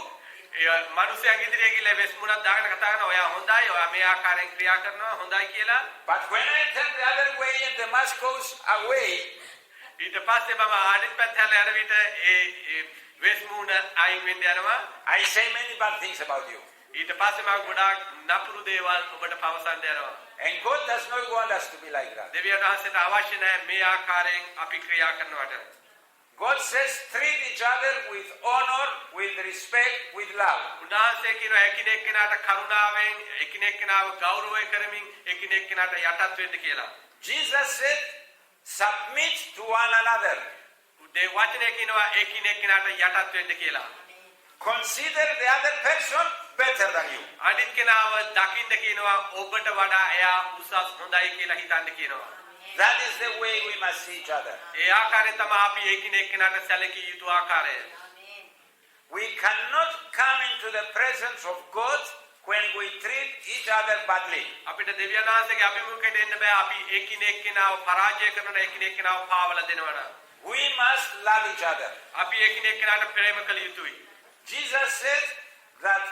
මනුස්සයන් ඉදිරියේ ගිහලා වෙස් මූණක් දාගෙන කතා කරනවා ඔයා හොඳයි ඔයා මේ ආකාරයෙන් ක්‍රියා කරනවා හොඳයි කියලා. But when I turn the other way and the mask goes away, ඊට පස්සේ මම අනිත් පැත්තට යන විට ඒ වෙස් මූණ අයින් වෙන්න යනවා. I say many bad things about you. ඊට පස්සේ මම ගොඩාක් නපුරු දේවල් ඔබට පවසන්න යනවා. And God does not want us to be like that. දෙවියන් වහන්සේට අවශ්‍ය නැහැ මේ ආකාරයෙන් අපි ක්‍රියා කරනවට. God says treat each other with honor, with respect, with love. උන්වහන්සේ කියනවා එකිනෙකනාට කරුණාවෙන් එකිනෙකනාව ගෞරවය කරමින් එකිනෙකනාට යටත් වෙන්න කියලා. Jesus said submit to one another. උදේ වචනේ කියනවා එකිනෙකනාට යටත් වෙන්න කියලා. Consider the other person better than you. අනිත් කෙනාව දකින්න කියනවා ඔබට වඩා එයා උසස් හොඳයි කියලා හිතන්න කියනවා. That is the way we must see each other. ඒ ආකාරයෙන් තමයි අපි එකිනෙකනාට සැලකිය යුතු ආකාරය. We cannot come into the presence of God when we treat each other badly. අපිට දෙවියන් වහන්සේගේ අභිමුඛයට එන්න බෑ අපි එකිනෙකනාව පරාජය කරන එකිනෙකනාව පාවලා දෙනවා. We must love each other. අපි එකිනෙකනාට ප්‍රේම කළ යුතුයි. Jesus said that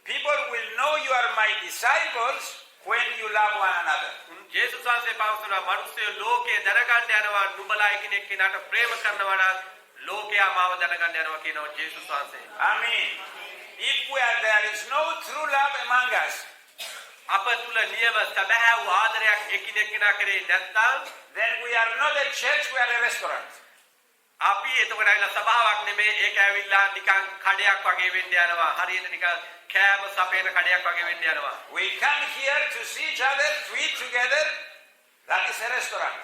people will know you are my disciples when you love one another. ජේසුස් වහන්සේ පවසනවා මිනිස්සු ලෝකේ දැනගන්න යනවා නුඹලා එකිනෙකනාට ප්‍රේම කරනවා නම් ලෝකයා මාව දැනගන්න යනවා කියනවා ජේසුස් වහන්සේ. Amen. If there is no true love among us, අප තුල නියම සැබෑ වූ ආදරයක් එකිනෙකනා කරේ නැත්නම් then we are not a church, we are a restaurant. අපි එතකොට ඇවිල්ලා සභාවක් නෙමෙයි ඒක ඇවිල්ලා නිකන් කඩයක් වගේ වෙන්න යනවා. හරියට නිකන් කෑම සපේන කඩයක් වගේ වෙන්න යනවා. We come here to see each other, to eat together. That is a restaurant.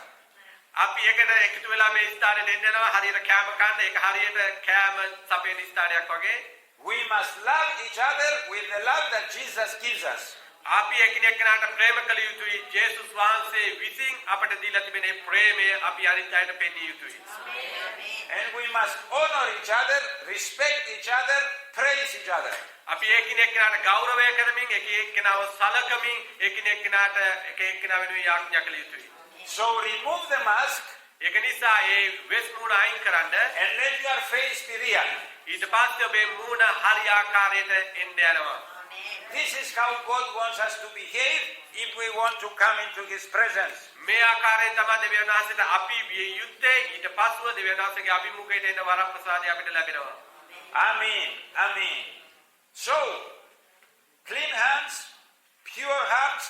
අපි එකට එකතු වෙලා මේ ස්ථානෙට එන්න යනවා. හරියට කෑම කන්න ඒක හරියට කෑම සපේන ස්ථානයක් වගේ. We must love each other with the love that Jesus gives us. අපි එකිනෙකනාට ප්‍රේම කළ යුතුයි. ජේසුස් වහන්සේ විසින් අපට දීලා තිබෙන ප්‍රේමය අපි අනිත් අයට පෙන්විය යුතුයි. And we must honor each other, respect each other, praise each other. අපි එකිනෙකනාට ගෞරවය කරමින් එකිනෙකනාව සලකමින් එකිනෙකනාට එක එක්කෙනා වෙනුවෙන් යාඥා කළ යුතුයි. So remove the mask. ඒක නිසා ඒ වෙස් මූණ අයින් කරන්න. and let your face be real. ඊට පස්සේ ඔබේ මූණ හරි ආකාරයට එන්න යනවා. This is how God wants us to behave if we want to come into His presence. මේ ආකාරයෙන් තමයි දෙවියන් වහන්සේට අපි විය යුත්තේ. ඊට පස්ව දෙවියන් වහන්සේගේ අභිමුඛයට එන වරප්‍රසාදය අපිට ලැබෙනවා. Amen. Amen. So, clean hands, pure heart,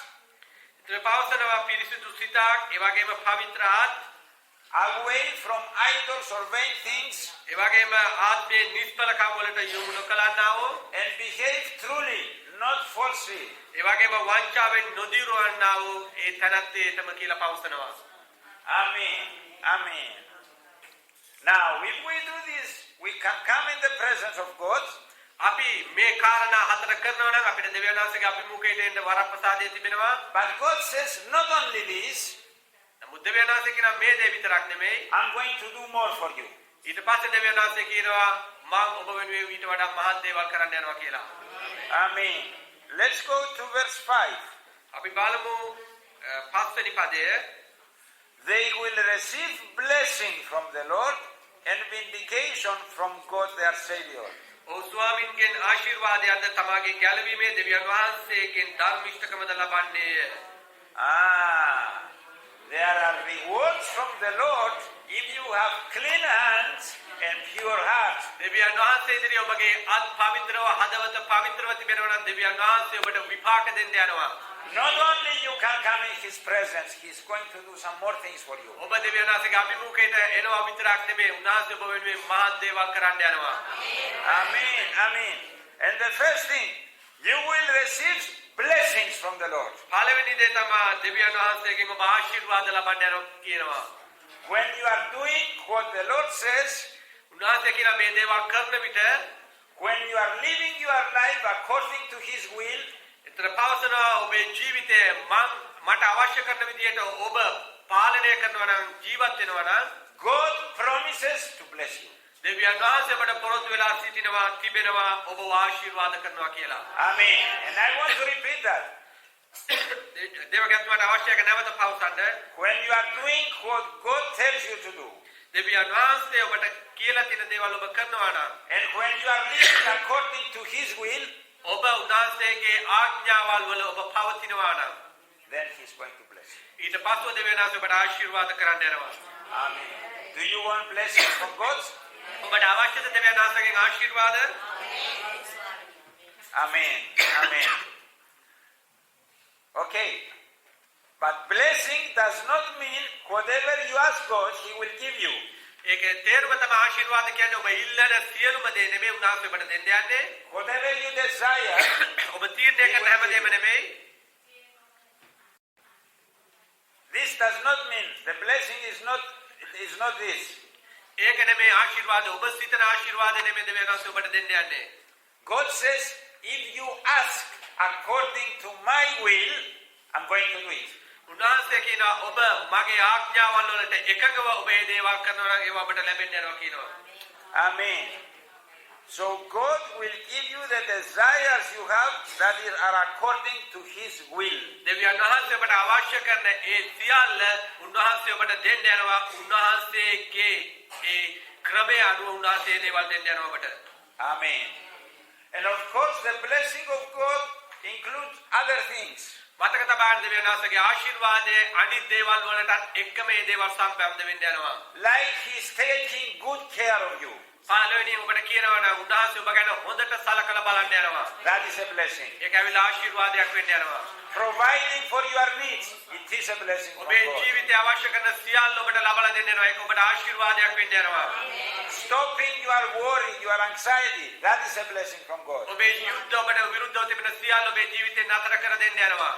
ඒතර පවසනවා පිරිසිදු සිතක්, ඒ වගේම පවිත්‍ර හත්, away from idols or vain things, ඒ වගේම ආත්මයේ නිෂ්ඵලකම් වලට යොමු නොකළා වූ, and behave truly, not falsely. ඒ වගේම වංචාවෙන් නොදිරවන්නා වූ ඒ තනත්තේටම කියලා පවසනවා. Amen. Amen. Now, if we do this, we can come in the presence of God. අපි මේ කාරණා හතර කරනවා නම් අපිට දෙවියන් වහන්සේගේ අභිමුඛයට එන්න වරප්‍රසාදය තිබෙනවා. But God says, not only this, නමුත් දෙවියන් වහන්සේ කියනවා මේ දේ විතරක් නෙමෙයි. I'm going to do more for you. ඊට පස්සේ දෙවියන් වහන්සේ කියනවා මම ඔබ වෙනුවෙන් ඊට වඩා මහත් දේවල් කරන්න යනවා කියලා. Amen. Let's go to verse 5. අපි බලමු පස්වෙනි පදය. They will receive blessing from the Lord and vindication from God their Savior. ඔව් ස්වාමින්ගෙන් ආශිර්වාදයක්ද තමාගේ ගැලවීමේ දෙවියන් වහන්සේගෙන් ධර්මිෂ්ඨකමද ලබන්නේය. There are rewards from the Lord if you have clean hands and pure heart. දෙවියන් වහන්සේ ඉදිරියේ ඔබගේ අත් පවිත්‍රව හදවත පවිත්‍රව තිබෙනවා නම් දෙවියන් වහන්සේ ඔබට විපාක දෙන්න යනවා. Not only you can come in His presence, He's going to do some more things for you. ඔබ දෙවියන් වහන්සේගේ අභිමුඛයට එනවා විතරක් නෙමෙයි උන්වහන්සේ ඔබ වෙනුවෙන් මහත් දේවල් කරන්න යනවා. Amen. Amen. And the first thing, you will receive blessings from the Lord. පළවෙනි දේ තමයි දෙවියන් වහන්සේගෙන් ඔබ ආශිර්වාද ලබන්න යනවා කියනවා. When you are doing what the Lord says, උන්වහන්සේ කියන මේ දේවල් කරන විට when you are living your life according to His will, ඒතර පවසනවා ඔබේ ජීවිතය මට අවශ්‍ය කරන විදිහට ඔබ පාලනය කරනවා නම් ජීවත් වෙනවා නම් God promises to bless you. දෙවියන් වහන්සේ ඔබට පොරොත්තු වෙලා සිටිනවා තිබෙනවා ඔබ ආශිර්වාද කරනවා කියලා. Amen. And I want to repeat that. දේවගතුමාට අවශ්‍යක නැවත පවසන්න. When you are doing what God tells you to do, දෙවියන් වහන්සේ ඔබට කියලා තියෙන දේවල් ඔබ කරනවා නම් and when you are living according to His will, ඔබ උන්වහන්සේගේ ආඥාවල් වල ඔබ පවතිනවා නම් then He's going to bless you. ඊට පස්ව දෙවියන් වහන්සේ ඔබට ආශිර්වාද කරන්න යනවා. Amen. Do you want blessings from God? ඔබට අවශ්‍යද දෙවියන් වහන්සේගෙන් ආශිර්වාද? Amen. Amen. Okay. But blessing does not mean whatever you ask God, He will give you. ඒක තේරුම තමයි ආශිර්වාද කියන්නේ ඔබ ඉල්ලන සියලුම දේ නෙමෙයි උන්වහන්සේ ඔබට දෙන්න යන්නේ. Whatever you desire, ඔබ තීරණය කරන හැම දෙයක්ම නෙමෙයි. this does not mean the blessing is not this. ඒක නෙමෙයි ආශිර්වාද ඔබ සිතන ආශිර්වාද නෙමෙයි දෙවියන් වහන්සේ ඔබට දෙන්න යන්නේ. God says, if you ask according to my will, I'm going to do it. උන්වහන්සේ කියනවා ඔබ මගේ ආඥාවල් වලට එකඟව ඔබ මේ දේවල් කරනවා නම් ඒව ඔබට ලැබෙන්න යනවා කියනවා. Amen. So God will give you the desires you have that are according to His will. දෙවියන් වහන්සේ ඔබට අවශ්‍ය කරන ඒ සියල්ල උන්වහන්සේ ඔබට දෙන්න යනවා. උන්වහන්සේගේ ඒ ක්‍රමය අනුව උන්වහන්සේ දේවල් දෙන්න යනවා ඔබට. Amen. And of course the blessing of God includes other things. මතක තබාගන්න දෙවියන් වහන්සේගේ ආශිර්වාදයේ අනිත් දේවල් වලටත් එක්කම මේ දේවල් සම්බන්ධ වෙන්න යනවා. Like He's taking good care of you. පළවෙනි ඔබට කියනවා නම් උන්වහන්සේ ඔබ ගැන හොඳට සලකලා බලන්න යනවා. That is a blessing. ඒක ඇවිල්ලා ආශිර්වාදයක් වෙන්න යනවා. Providing for your needs, it is a blessing from ඔබේ God. ජීවිතය අවශ්‍ය කරන සියල්ල ඔබට ලබා දෙන්න යනවා. ඒක ඔබට ආශිර්වාදයක් වෙන්න යනවා. Stopping your worry, your anxiety, that is a blessing from God. ඔබේ යුද්ධ ඔබට විරුද්ධව තිබෙන සියල්ල ඔබේ ජීවිතේ නතර කර දෙන්න යනවා.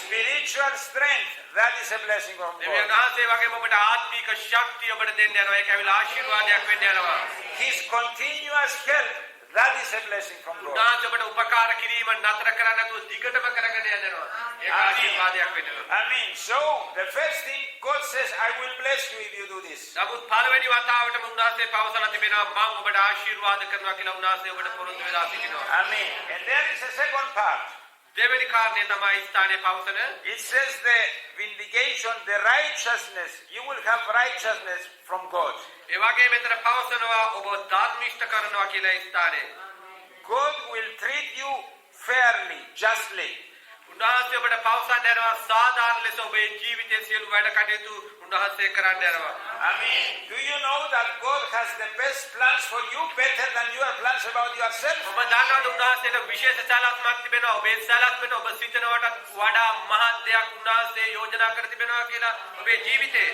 Spiritual strength, that is a blessing from දෙවියන් God. වහන්සේ වගේම ඔබට ආත්මික ශක්තිය ඔබට දෙන්න යනවා. ඒක ඇවිල්ලා ආශිර්වාදයක් වෙන්න යනවා. His continuous help, that is a blessing from God. උන්වහන්සේ ඔබට උපකාර කිරීම නතර කරන්නේ නැතුව දිගටම කරගෙන යනවා. ඒක ආශිර්වාදයක් වෙනවා. Amen. So, the first thing God says, I will bless you if you do this. නමුත් පළවෙනි වතාවටම උන්වහන්සේ පවසලා තිබෙනවා මම ඔබට ආශිර්වාද කරනවා කියලා උන්වහන්සේ ඔබට පොරොන්දු වෙලා සිටිනවා. Amen. And there is a second part. දෙවෙනි කාරණේ තමයි ස්ථානයේ පවසන It says the vindication, the righteousness. You will have righteousness from God. ඒ වගේ මෙතන පවසනවා ඔබ ධර්මිෂ්ඨ කරනවා කියලා ස්ථානයේ. God will treat you fairly, justly. උන්වහන්සේ ඔබට පවසන්න යනවා සාධාරණ ලෙස ඔබේ ජීවිතයේ සියලු වැඩ කටයුතු උන්වහන්සේ කරන්න යනවා. Amen. Do you know that God has the best plans for you, better than your plans about yourself? ඔබ දන්නවද උන්වහන්සේට විශේෂ සැලැස්මක් තිබෙනවා ඔබේ සැලැස්මට ඔබ සිතනවටත් වඩා මහත් දෙයක් උන්වහන්සේ යෝජනා කර තිබෙනවා කියලා ඔබේ ජීවිතේ.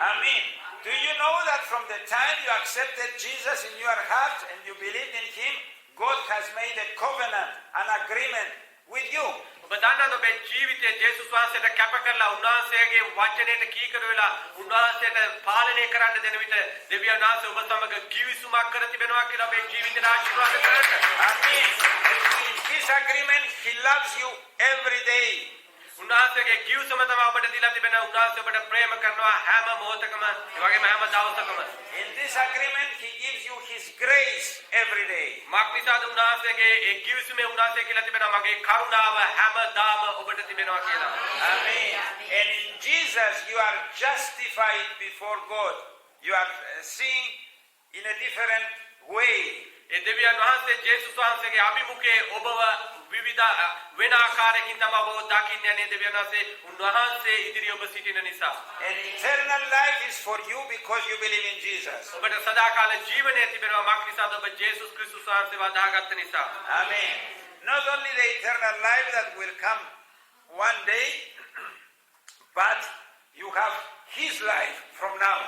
Amen. Do you know that from the time you accepted Jesus in your heart and you believed in Him, God has made a covenant, an agreement with you? ඔබ දන්නවද ඔබේ ජීවිතයේ ජේසුස් වහන්සේට කැප කරලා උන්වහන්සේගේ වචනයට කීකර වෙලා උන්වහන්සේට පාලනය කරන්න දෙන විට දෙවියන් වහන්සේ ඔබ සමග කිවිසුමක් කර තිබෙනවා කියලා ඔබේ ජීවිතයට ආශිර්වාද කරන්න. Amen. In His agreement, He loves you every day. උන්වහන්සේගේ කිවිසුම තමයි ඔබට දීලා තිබෙන උන්වහන්සේ ඔබට ප්‍රේම කරනවා හැම මොහොතකම ඒ වගේම හැම දවසකම. In this agreement, He gives you His grace every day. මාක්නිසාද උන්වහන්සේගේ ඒ කිවිසුමේ උන්වහන්සේ කියලා තිබෙනවා මගේ කරුණාව හැමදාම ඔබට තිබෙනවා කියලා. Amen. And in Jesus, you are justified before God. You are seeing in a different way. ඒ දෙවියන් වහන්සේ ජේසුස් වහන්සේගේ අභිමුඛයේ ඔබව විවිධ වෙන ආකාරයකින් තමයි ඔබ දකින්නේ නේ දෙවියන් වහන්සේ උන්වහන්සේ ඉදිරියේ ඔබ සිටින නිසා. And eternal life is for you because you believe in Jesus. ඔබට සදාකාල ජීවනය තිබෙනවා මාක්නිසාද ඔබ ජේසුස් ක්‍රිස්තුස් වහන්සේව අදාහගත්ත නිසා. Amen. Not only the eternal life that will come one day, but you have His life from now.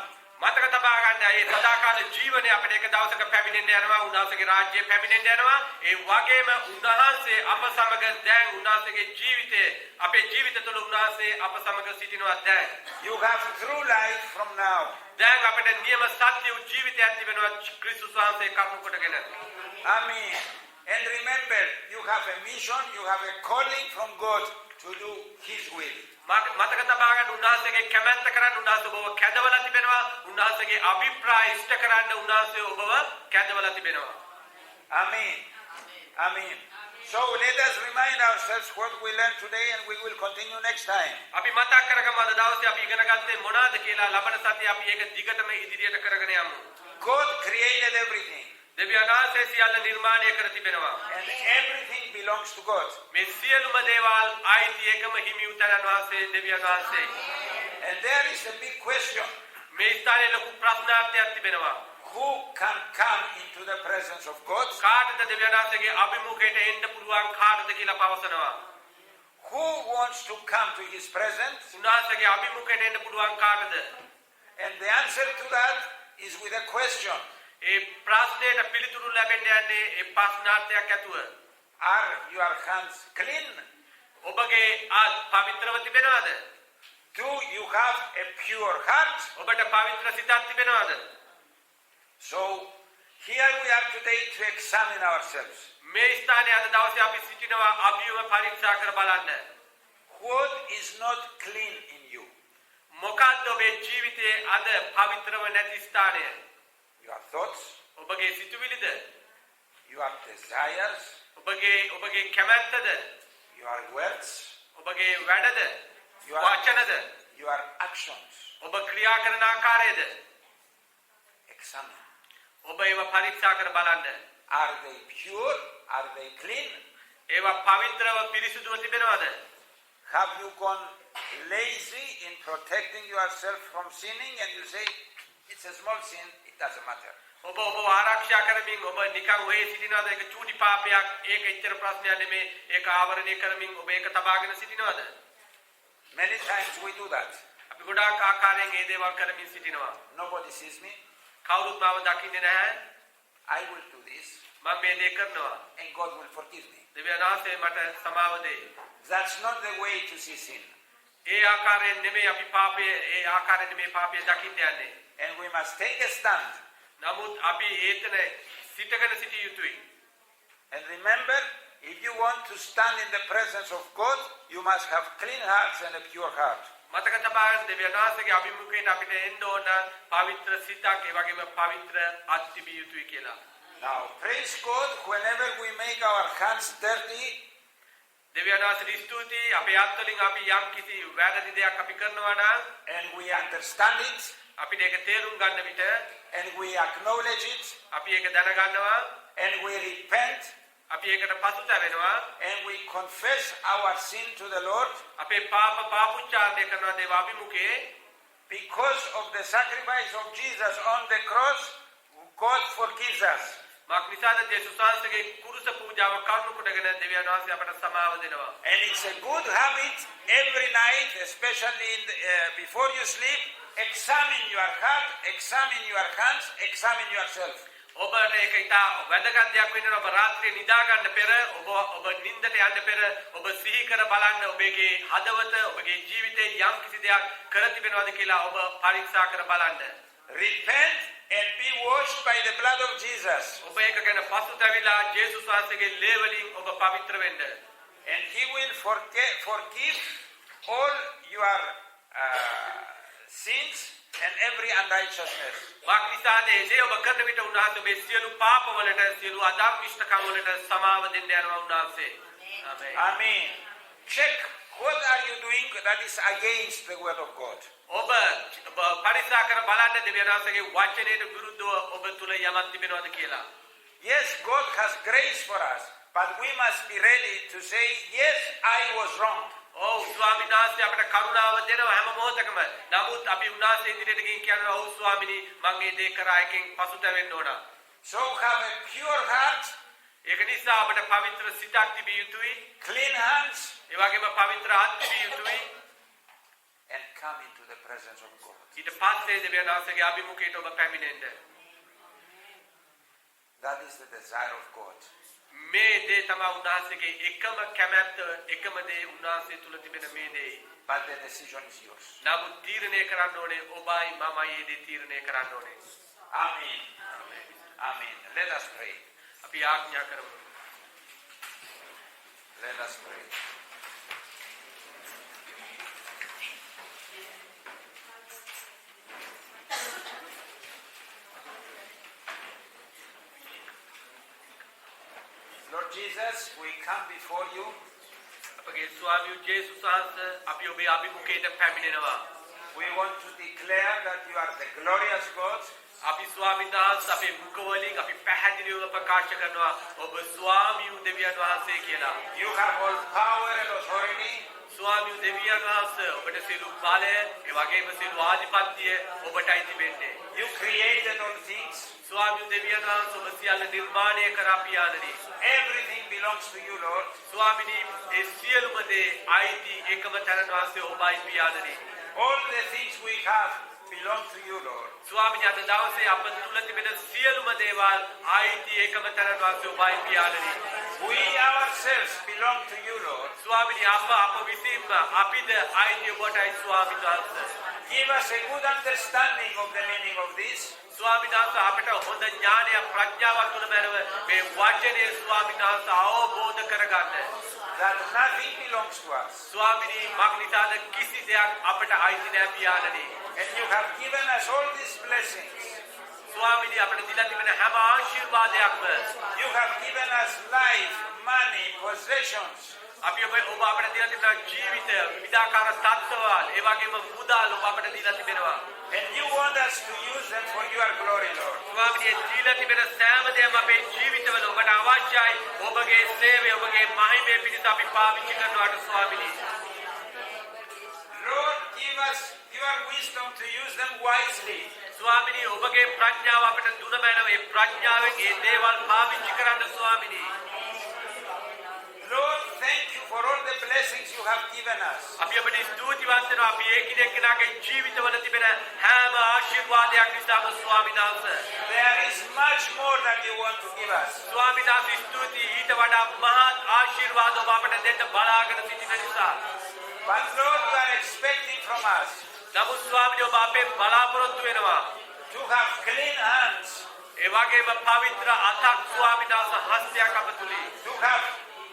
මතක තබා ගන්න ඒ සදාකාල ජීවනය අපිට එක දවසක පැමිණෙන්න යනවා උන්වහන්සේගේ රාජ්‍යය පැමිණෙන්න යනවා ඒ වගේම උන්වහන්සේ අප සමග දැන් උන්වහන්සේගේ ජීවිතයේ අපේ ජීවිත තුළ උන්වහන්සේ අප සමග සිටිනවා දැන්. You have true life from now. දැන් අපිට නියම සත්‍ය ජීවිතයක් තිබෙනවා ක්‍රිස්තුස් වහන්සේ කරුණු කොටගෙන. Amen. And remember, you have a mission, you have a calling from God to do His will. මතක තබා ගන්න උන්වහන්සේගේ කැමැත්ත කරන්න උන්වහන්සේ ඔබව කැඳවලා තිබෙනවා උන්වහන්සේගේ අභිප්‍රාය ඉෂ්ට කරන්න උන්වහන්සේ ඔබව කැඳවලා තිබෙනවා. Amen. Amen. So let us remind ourselves what we learned today and we will continue next time. අපි මතක් කරගමු අද දවසේ අපි ඉගෙන ගත්තේ මොනවාද කියලා ලබන සතියේ අපි ඒක දිගටම ඉදිරියට කරගෙන යමු. God created everything. දෙවියන් වහන්සේ සියල්ල නිර්මාණය කර තිබෙනවා. And everything belongs to God. මේ සියලුම දේවල් අයිති එකම හිමි උතුරන් වහන්සේ දෙවියන් වහන්සේ. And there is a big question. මේ ස්ථානයේ ලොකු ප්‍රශ්නාර්ථයක් තිබෙනවා. Who can come into the presence of God? කාටද දෙවියන් වහන්සේගේ අභිමුඛයට එන්න පුළුවන් කාටද කියලා පවසනවා. Who wants to come to His presence? උන්වහන්සේගේ අභිමුඛයට එන්න පුළුවන් කාටද? And the answer to that is with a question. ඒ ප්‍රශ්නයට පිළිතුරු ලැබෙන්න යන්නේ ඒ ප්‍රශ්නාර්ථයක් ඇතුව. Are your hands clean? ඔබගේ අත් පවිත්‍රව තිබෙනවද? Do you have a pure heart? ඔබට පවිත්‍ර සිතක් තිබෙනවද? So here we are today to examine ourselves. මේ ස්ථානයේ අද දවසේ අපි සිටිනවා අභියව පරීක්ෂා කර බලන්න. What is not clean in you? මොකක්ද ඔබේ ජීවිතයේ අද පවිත්‍රව නැති ස්ථානය? Your thoughts? ඔබගේ සිතුවිලිද? Your desires? ඔබගේ කැමැත්තද? Your words? ඔබගේ වැඩද? වචනද? Your actions? ඔබ ක්‍රියා කරන ආකාරයද? Examine. ඔබ ඒව පරීක්ෂා කර බලන්න. Are they pure? Are they clean? ඒව පවිත්‍රව පිරිසුදුව තිබෙනවද? Have you gone lazy in protecting yourself from sinning and you say, it's a small sin, it doesn't matter. ඔබ ආරක්ෂා කරමින් ඔබ නිකන් ඔය සිටිනවද? ඒක චූටි පාපයක්, ඒක එච්චර ප්‍රශ්නයක් නෙමෙයි. ඒක ආවරණය කරමින් ඔබ ඒක තබාගෙන සිටිනවද? Many times we do that. අපි ගොඩාක් ආකාරයෙන් මේ දේවල් කරමින් සිටිනවා. Nobody sees me. කවුරුත් මාව දකින්නේ නැහැ. I will do this. මම මේ දේ කරනවා. And God will forgive me. දෙවියන් වහන්සේ මට සමාව දෙයි. That's not the way to see sin. ඒ ආකාරයෙන් නෙමෙයි අපි පාපයේ ඒ ආකාරයෙන් නෙමෙයි පාපය දකින්න යන්නේ. And we must take a stand. නමුත් අපි ඒතන සිටගෙන සිටිය යුතුයි. And remember, if you want to stand in the presence of God, you must have clean hearts and a pure heart. මතක තබා ගන්න දෙවියන් වහන්සේගේ අභිමුඛයෙන් අපිට එන්න ඕන පවිත්‍ර සිතක් ඒ වගේම පවිත්‍ර අත් තිබිය යුතුයි කියලා. Now, praise God, whenever we make our hands dirty, දෙවියන් වහන්සේට ස්තුතියි. අපේ අත්වලින් අපි යම් කිසි වැරදි දෙයක් අපි කරනවා නම් and we understand it අපිට ඒක තේරුම් ගන්න විට and we acknowledge it අපි ඒක දැනගන්නවා. and we repent අපි ඒකට පසුතැවෙනවා. and we confess our sin to the Lord අපේ පාපුච්චාරණය කරනවා දේව අභිමුඛයේ. because of the sacrifice of Jesus on the cross. God forgives us. මක් නිසාද යේසුස් වහන්සේගේ කුරුස පූජාව කරුණු කොටගෙන දෙවියන් වහන්සේ අපට සමාව දෙනවා. And it's a good habit every night, especially before you sleep, examine your heart, examine your hands, examine yourself. ඔබට ඒක ඉතා වැදගත් දෙයක් වෙනවා. ඔබ රාත්‍රියේ නිදා ගන්න පෙර ඔබ නිින්දට යන්න පෙර ඔබ සිහි කර බලන්න ඔබගේ හදවත ඔබගේ ජීවිතේ යම් කිසි දෙයක් කර තිබෙනවද කියලා ඔබ පරීක්ෂා කර බලන්න. Repent and be washed by the blood of Jesus. ඔබ ඒක ගැන පසුතැවිලා යේසුස් වහන්සේගේ ලේ වලින් ඔබ පවිත්‍ර වෙන්න. And he will forgive all your sins and every unrighteousness. මක් නිසාද ඒ ඔබ කරන විට උන්වහන්සේ මේ සියලු පාපවලට සියලු අධර්මිෂ්ඨකම් වලට සමාව දෙන්න යනවා උන්වහන්සේ. ආමේන්. Amen. Check what are you doing that is against the word of God. ඔබ පරික්ෂා කර බලන්න දෙවියන් වහන්සේගේ වචනයට විරුද්ධව ඔබ තුල යමක් තිබෙනවද කියලා. Yes, God has grace for us, but we must be ready to say, yes, I was wrong. ඔව් ස්වාමීන් වහන්සේ අපට කරුණාව දෙනවා හැම මොහොතකම. නමුත් අපි උන්වහන්සේ ඉදිරියට ගිහින් කියනවා ඔව් ස්වාමිනී මම මේ දේ කරා එකෙන් පසුතැවෙන්න ඕන. So have a pure heart, ඒක නිසා අපට පවිත්‍ර සිතක් තිබිය යුතුයි. clean hands, ඒ වගේම පවිත්‍ර අත් තිබිය යුතුයි. and come into the presence of God. ඊට පස්සේ දෙවියන් වහන්සේගේ අභිමුඛයට ඔබ පැමිණෙන්න. That is the desire of God. මේ දේ තමයි උන්වහන්සේගේ එකම කැමැත්ත, එකම දේ උන්වහන්සේ තුල තිබෙන මේ දේ. But the decision is yours. නමුත් තීරණය කරන්න ඕනේ ඔබයි මමයි මේ දේ තීරණය කරන්න ඕනේ. Amen. Amen. Let us pray. අපි ආඥා කරමු. Let us pray. Lord Jesus, we come before you. අපගේ ස්වාමී ජේසුස් වහන්සේ අපි ඔබේ අභිමුඛයට පැමිණෙනවා. We want to declare that you are the glorious God. අපි ස්වාමීන් වහන්සේ අපේ මුඛ වලින් අපි පැහැදිලිව ප්‍රකාශ කරනවා ඔබ ස්වාමී දෙවියන් වහන්සේ කියලා. You have all power and authority. ස්වාමී දෙවියන් වහන්සේ ඔබට සියලු බලය, ඒ වගේම සියලු ආධිපත්‍ය ඔබටයි තිබෙන්නේ. You created all things. ස්වාමී දෙවියන් වහන්සේ ඔබ සියල්ල නිර්මාණය කරා පියාණනි. Everything belongs to you, Lord. ස්වාමීනි ඒ සියලුම දේ අයිති එකම තැනට වාසය ඔබයි පියාණනි. All the things we have belong to you, Lord. ස්වාමීනි අද දවසේ අප තුල තිබෙන සියලුම දේවල් අයිති එකම තැනට වාසය ඔබයි පියාණනි. We ourselves belong to you, Lord. ස්වාමීනි අප විසින්ම අපිට අයිති ඔබටයි ස්වාමීන් වහන්සේ. Give us a good understanding of the meaning of this. ස්වාමීන් වහන්සේ අපට හොඳ ඥානය ප්‍රඥාවක් තුන මැරව මේ වචනේ ස්වාමීන් වහන්සේ අවබෝධ කරගන්න. That nothing belongs to us. ස්වාමීනි මක් නිසාද කිසි දෙයක් අපට අයිති නැහැ පියාණනි. And you have given us all these blessings. ස්වාමීනි අපට දීලා තිබෙන හැම ආශිර්වාදයක්ම You have given us life, money, possessions. අපි ඔබ අපට දීලා තිබෙන ජීවිත විවිධාකාර තත්ත්වවල ඒ වගේම මුදල් ඔබ අපට දීලා තිබෙනවා. And you want us to use them for your glory, Lord. ස්වාමීනි දීලා තිබෙන සෑම දෙයක්ම අපේ ජීවිතවල ඔබට අවශ්‍යයි. ඔබගේ සේවය ඔබගේ මහිමය පිණිස අපි පාවිච්චි කරනවාට ස්වාමීනි. Lord, give us your wisdom to use them wisely. ස්වාමීනි ඔබගේ ප්‍රඥාව අපට දුන මැනව ඒ ප්‍රඥාවෙන් ඒ දේවල් පාවිච්චි කරන්න ස්වාමීනි. Lord, thank you for all the blessings you have given us. අපි ඔබට ස්තුතිවන්ත වෙනවා අපි එකිනෙකනාගේ ජීවිතවල තිබෙන හැම ආශිර්වාදයක් නිසාම ස්වාමීන් වහන්සේ. There is much more that you want to give us. ස්වාමීන් වහන්සේ ස්තුතියි ඊට වඩා මහත් ආශිර්වාද ඔබ අපට දෙන්න බලාගෙන සිටින නිසා. But Lord, you are expecting from us නමුත් ස්වාමීනි ඔබ අපේ බලාපොරොත්තු වෙනවා to have clean hands, ඒ වගේම පවිත්‍ර අතක් ස්වාමීන් වහන්සේ හස්තයක් අප තුලින් to have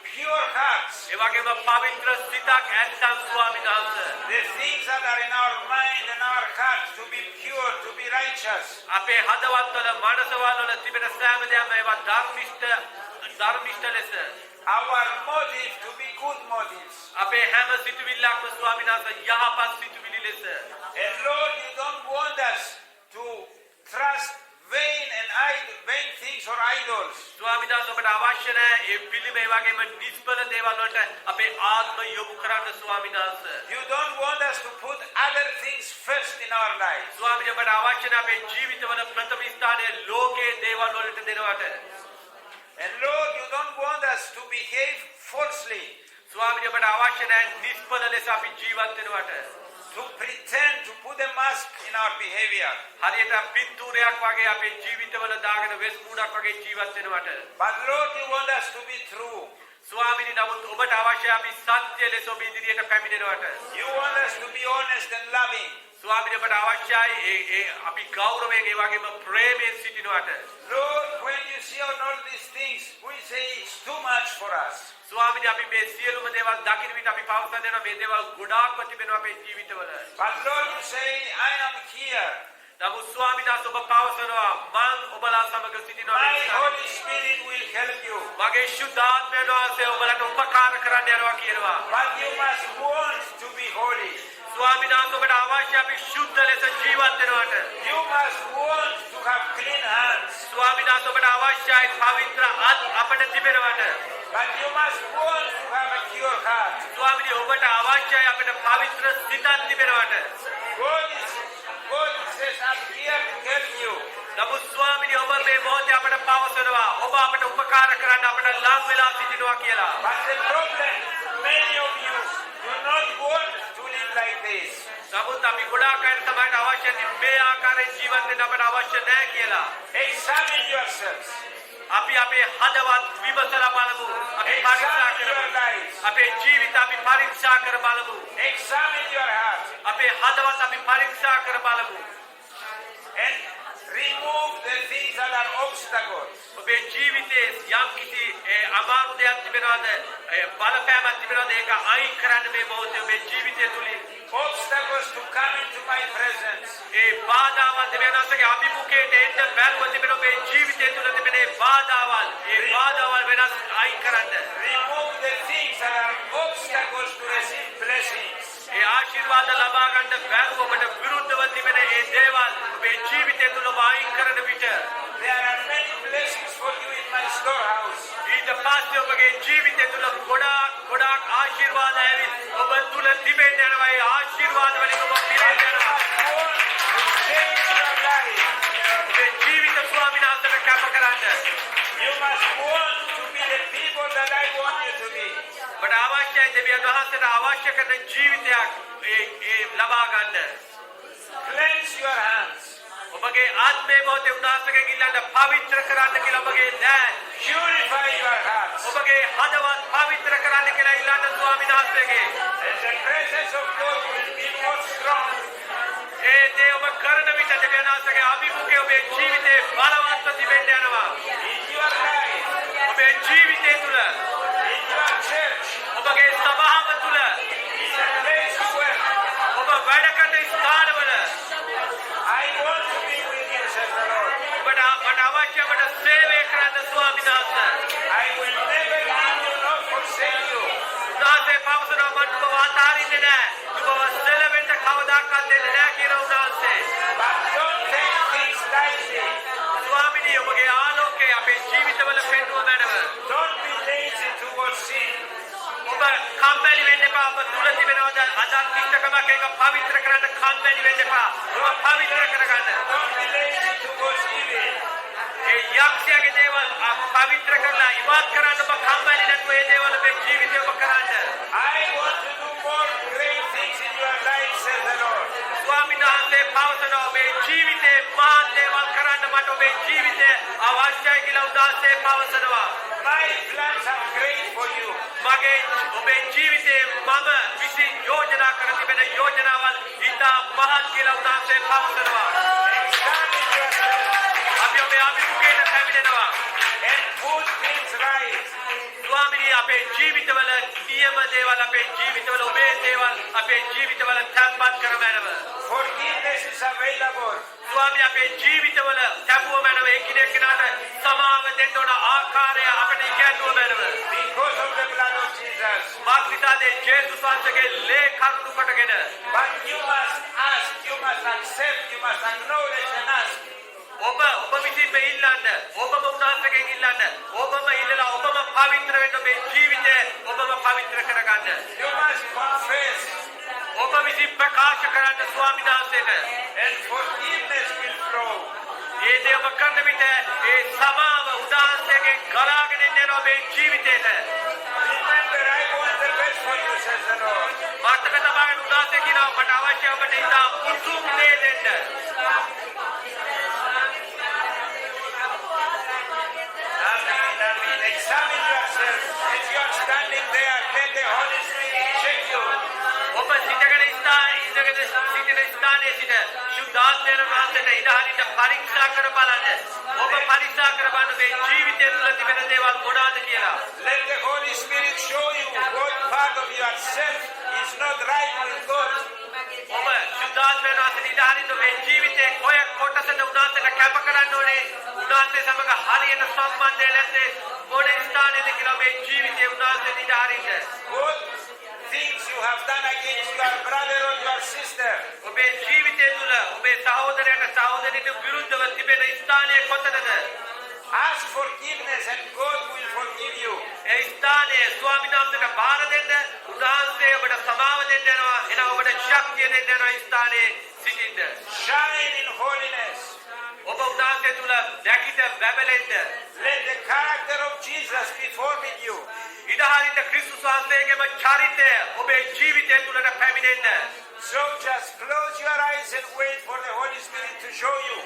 pure hearts. ඒ වගේම පවිත්‍ර සිතක් ඇත්තන් ස්වාමීන් වහන්සේ. The things that are in our mind and our hearts to be pure, to be righteous. අපේ හදවත්වල මනසවල තිබෙන සෑම දෙයක්ම ඒවා ධර්මිෂ්ඨ ලෙස Our motive to be good motive. motives. අපේ හැම සිතුවිල්ලක්ම ස්වාමීන් වහන්සේ යහපත් සිතුවිලි ලෙස. And Lord, you don't want us to trust vain things or idols. ස්වාමීන් වහන්සේ ඔබට අවශ්‍ය නැහැ ඒ පිළිමේ වගේම නිෂ්ඵල දේවල් වලට අපේ ආත්ම යොමු කරන්න ස්වාමීන් වහන්සේ. You don't want us to put other things first in our lives. ස්වාමීන් ඔබට අවශ්‍ය නැහැ අපේ ජීවිතවල ප්‍රථම ස්ථානයේ ලෝකයේ දේවල් වලට දෙනවට. And Lord, you don't want us to behave falsely, ස්වාමීන් ඔබට අවශ්‍ය නැහැ නිෂ්ඵල ලෙස අපි ජීවත් වෙනවට. to pretend to put a mask in our behavior. හරියට පින්තූරයක් වගේ අපේ ජීවිතවල දාගෙන වෙස් මූණක් වගේ ජීවත් වෙනවට. But Lord, you want us to be true. ස්වාමීනි නමුත් ඔබට අවශ්‍ය අපි සත්‍ය ලෙස ඔබ ඉදිරියට පැමිණෙනවට. You want us to be honest and loving. ස්වාමීනි ඔබට අවශ්‍යයි ඒ අපි ගෞරවයෙන් ඒ වගේම ප්‍රේමයෙන් සිටිනවට. Lord, when you see all these things, we say it's too much for us. ස්වාමීනි අපි මේ සියලුම දේවල් දකින විට අපි පවසන දෙනවා මේ දේවල් ගොඩාක්ම තිබෙනවා අපේ ජීවිතවල. But Lord, you say, I am here. නමුත් ස්වාමීනි ඔබ පවසනවා මම ඔබලා සමග සිටිනවා. My Holy Spirit will help you. මගේ ශුද්ධාත්මය වහන්සේ ඔබලට උපකාර කරන්න යනවා කියනවා. But you must want to be holy. ස්වාමීනි ඔබට අවශ්‍ය අපි ශුද්ධ ලෙස ජීවත් වෙනවට. You must want to have clean hands. ස්වාමීනි ඔබට අවශ්‍යයි පවිත්‍ර අත් අපට තිබෙනවට. But you must want to have a pure heart. ස්වාමීනි ඔබට අවශ්‍යයි අපට පවිත්‍ර සිතක් තිබෙනවට. God says, I'm here to help you. නමුත් ස්වාමීනි ඔබ මේ මොහොතේ අපට පවසනවා ඔබ අපට උපකාර කරන්න අපට ලං වෙලා සිටිනවා කියලා. But the problem, many of you do not want to live like this. නමුත් අපි ගොඩාක් අය තමයි අවශ්‍ය මේ ආකාරයෙන් ජීවත් වෙන්න අපට අවශ්‍ය නැහැ කියලා. Examine yourselves. අපි අපේ හදවත් විමසලා බලමු. අපි පරීක්ෂා කරමු. අපේ ජීවිත අපි පරීක්ෂා කර බලමු. Examine your heart. අපේ හදවත් අපි පරීක්ෂා කර බලමු. And remove the things that are obstacles. ඔබේ ජීවිතයේ යම් කිසි අමාරු දෙයක් තිබෙනවද? බලපෑමක් තිබෙනවද? ඒක අයින් කරන්න මේ මොහොතේ ඔබේ ජීවිතය තුලින්. Obstacles to come into my presence. ඒ බාධාවල් තිබෙනවාගේ අභිමුඛයට එන්න බැරුව තිබෙන ඔබේ ජීවිතය තුල තිබෙන ඒ බාධාවල් වෙනස් අයින් කරන්න. Remove the things that are obstacles to receive blessings. ඒ ආශිර්වාද ලබා ගන්න බැරුව ඔබට විරුද්ධව තිබෙන ඒ දේවල් ඔබේ ජීවිතය තුල අයින් කරන විට there are many blessings for you in my storehouse. ඊට පස්සේ ඔබගේ ජීවිතය තුල ගොඩාක් ආශිර්වාද ඇවිත් ඔබ තුල තිබෙන්න යනවා. ඒ ආශිර්වාද වලින් ඔබ පිරෙන්න යනවා. ඔබේ ජීවිත ස්වාමීන් වහන්සේට කැප කරන්න. You must want to be the people that I want you to be. ඔබට අවශ්‍යයි දෙවියන් වහන්සේට අවශ්‍ය කරන ජීවිතයක් ඒ ලබා ගන්න. Cleanse your hands. ඔබගේ ආත්මය මොහොතේ උදාසකෙන් ඉල්ලන්න පවිත්‍ර කරන්න කියලා ඔබගේ දැන්. Purify your hearts. ඔබගේ හදවත් පවිත්‍ර කරන්න කියලා ඉල්ලන්න ස්වාමීන් වහන්සේගේ. And the presence of God will be more strong. ඒ දේ ඔබ කරන විට දෙවියන් වහන්සේගේ අභිමුඛය ඔබේ ජීවිතේ බලවත්ව තිබෙන්න යනවා. In your life. ඔබේ ජීවිතය තුල. In your church. ඔබගේ සභාව තුල. In the place of work. ඔබ වැඩ කරන ස්ථානවල. I want to be with you, says the Lord. ඔබට අවශ්‍ය ඔබට සේවය කරන්න ස්වාමීන් වහන්සේ. I will never leave you nor forsake you. උදාසේ පවසනවා මම ඔබ අතාරින්නේ නැහැ. ඔබව සෙලවෙන්න කවදාකවත් දෙන්නේ නැහැ කියන උදාසේ. But don't take things lightly. ස්වාමීනි ඔබගේ ආලෝකය අපේ ජීවිතවල පෙන්වුව මැනව. Don't be lazy towards sin. ඔබ කම්මැලි වෙන්න එපා. ඔබ තුල තිබෙනවද අදර්ශනිකකමක් ඒක පවිත්‍ර කරන්න කම්මැලි වෙන්න එපා. ඔබ පවිත්‍ර කරගන්න. Don't be lazy towards evil. ඒ යක්ෂයාගේ දේවල් පවිත්‍ර කරලා ඉවත් කරන්න ඔබ කම්මැලි නැතුව ඒ දේවල් ඔබේ ජීවිතේ ඔබ කරන්න. I want to do more great things in your life, says the Lord. ස්වාමීන් වහන්සේ පවසනවා ඔබේ ජීවිතේ මහත් දේවල් කරන්න මට ඔබේ ජීවිතය අවශ්‍යයි කියලා උදාසේ පවසනවා. My plans are great for you. මගේ ඔබේ ජීවිතේ මම විසින් යෝජනා කර තිබෙන යෝජනාවල් ඉතා මහත් කියලා උදාසේ පවසනවා. Examine yourself අපි ඔබේ අභිමුඛයට පැමිණෙනවා. and put things right. ස්වාමීනි අපේ ජීවිතවල නියම දේවල් අපේ ජීවිතවල ඔබේ දේවල් අපේ ජීවිතවල තැන්පත් කර මැනව. Forgiveness is available. ස්වාමී අපේ ජීවිතවල තැබුව මැනව එකිනෙක කෙනාට සමාව දෙන්න ඕන ආකාරය අපිට ඉගැන්වුව මැනව. Because of the blood of Jesus. මාත්‍රිතාවේ ජේසුස් වහන්සේගේ ලේ කරුණු කොටගෙන But you must ask, you must accept, you must acknowledge and ask. ඔබ විසින්ම ඉල්ලන්න ඔබම උන්වහන්සේගෙන් ඉල්ලන්න ඔබම ඉල්ලලා ඔබම පවිත්‍ර වෙන්න මේ ජීවිතය ඔබම පවිත්‍ර කරගන්න. You must confess. ඔබ විසින් ප්‍රකාශ කරන්න ස්වාමීන් වහන්සේට. And forgiveness will flow. ඒ දේ ඔබ කරන විට ඒ සමාව උන්වහන්සේගෙන් ගලාගෙන එනවා මේ ජීවිතේට. Remember, I want the best for you, says the Lord. මතක තබාගෙන උන්වහන්සේ කියනවා මට අවශ්‍ය ඔබට ඉතා උතුම් දේ දෙන්න. Amen. Examine yourself. As you are standing there, let the Holy Spirit check you. ඔබ සිටගෙන සිටින ස්ථානයේ සිට ශුද්ධාත්මයෙන් වහන්සේට ඉදහරින්න පරීක්ෂා කර බලන්න. ඔබ පරීක්ෂා කර බලන්න මේ ජීවිතය තුළ තිබෙන දේවල් මොනවාද කියලා. Let the Holy Spirit show you what part of yourself is not right with God. ඔබ ශුද්ධාත්මයෙන් වහන්සේට ඉදහරින්න මේ ජීවිතේ කොය කොටසද උනාසට කැප කරන්න ඕනේ. උනාසේ සමග හරියට සම්බන්ධය නැත්තේ මොන ස්ථානයේද කියලා මේ ජීවිතේ උනාසට ඉදහරින්න. What things you have done against your brother or your sister. ඔබේ ජීවිතය තුළ ඔබේ සහෝදරයට සහෝදරියට විරුද්ධව තිබෙන ස්ථානය කොතනද? Ask forgiveness and God will forgive you. ඒ ස්ථානයේ ස්වාමීන් වහන්සේට බාර දෙන්න උන්වහන්සේ ඔබට සමාව දෙන්න යනවා. එනවා ඔබට ශක්තිය දෙන්න යනවා ස්ථානයේ සිටින්න. Shine in holiness. ඔබ උන්වහන්සේ තුළ දැකිට බැබලෙන්න. Let the character of Jesus be formed in you. ඉදහරින්න ක්‍රිස්තුස් වහන්සේගේම චරිතය ඔබේ ජීවිතය තුළට පැමිණෙන්න. So just close your eyes and wait for the Holy Spirit to show you.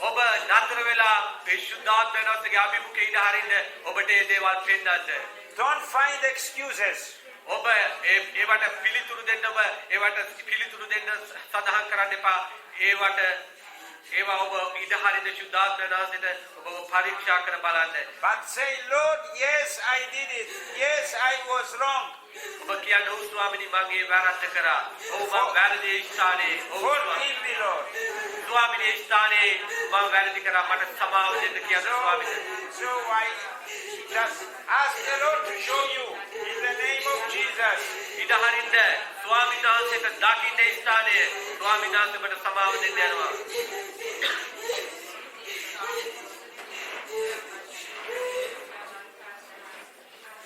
ඔබ නතර වෙලා මේ ශුද්ධාත්මයන් වහන්සේගේ අභිමුඛය ඉදහරින්න ඔබට මේ දේවල් පෙන්වන්න. Don't find excuses. ඔබ ඒවට පිළිතුරු දෙන්න ඔබ ඒවට පිළිතුරු දෙන්න සඳහන් කරන්න එපා. ඒවා ඔබ ඉදහරින්න ශුද්ධාත්මයන් වහන්සේට ඔබ පරීක්ෂා කර බලන්න. But say, Lord, yes, I did it. Yes, I was wrong. ඔබ කියන්න ඔව් ස්වාමීනි මම ඒ වැරද්ද කරා. ඔව් මම වැරදි ස්ථානයේ Forgive me, Lord. ස්වාමීනි ස්ථානයේ මම වැරදි කරා මට සමාව දෙන්න කියන්න ස්වාමීනි. So I just ask the Lord to show you in the name of Jesus. ඉදහරින්න ස්වාමීන් වහන්සේට දකින්න ස්ථානයේ ස්වාමීන් වහන්සේ ඔබට සමාව දෙන්න යනවා.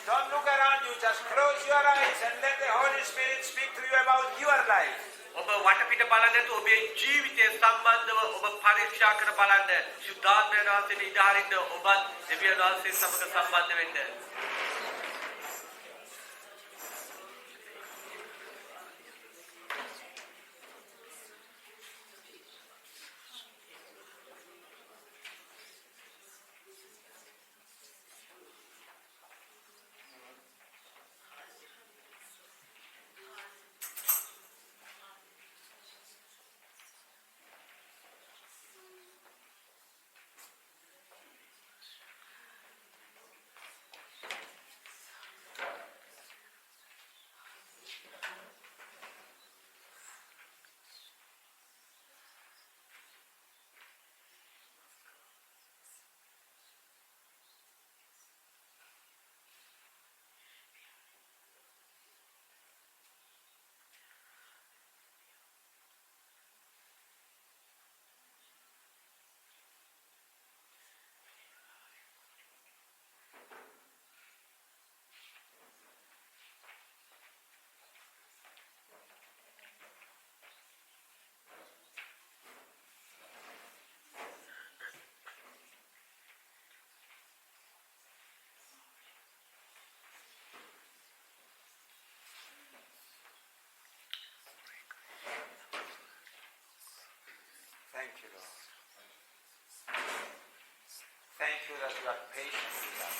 Don't look around you, just close your eyes and let the Holy Spirit speak to you about your life. ඔබ වටපිට බලන්න නැතුව ඔබේ ජීවිතය සම්බන්ධව ඔබ පරීක්ෂා කර බලන්න. ශුද්ධාත්මයන් වහන්සේට ඉදහරින්න ඔබත් දෙවියන් වහන්සේ සමග සම්බන්ධ වෙන්න. Thank you, Lord. Thank you that you are patient with us.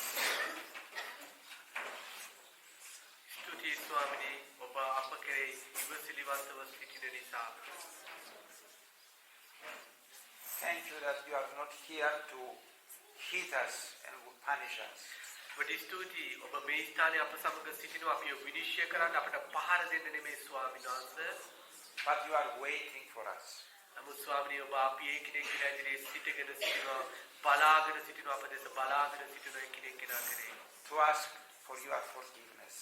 ස්තුතියි ස්වාමීනි ඔබ අප කෙරෙහි ඉවසිලිවන්තව සිටින නිසා. Thank you that you are not here to hit us and punish us. ඔබට ස්තුතියි. ඔබ මේ ස්ථානයේ අප සමග සිටිනවා. අපිව විනිශ්චය කරන්න අපට පහර දෙන්න නෙමෙයි ස්වාමීන් වහන්සේ. but you are waiting for us. නමුත් ස්වාමීනි ඔබ අපි එකිනෙක ඉදිරියේ සිටගෙන සිටිනවා. බලාගෙන සිටිනවා. අප දෙස බලාගෙන සිටිනවා එකිනෙක කෙරේ. To ask for your forgiveness.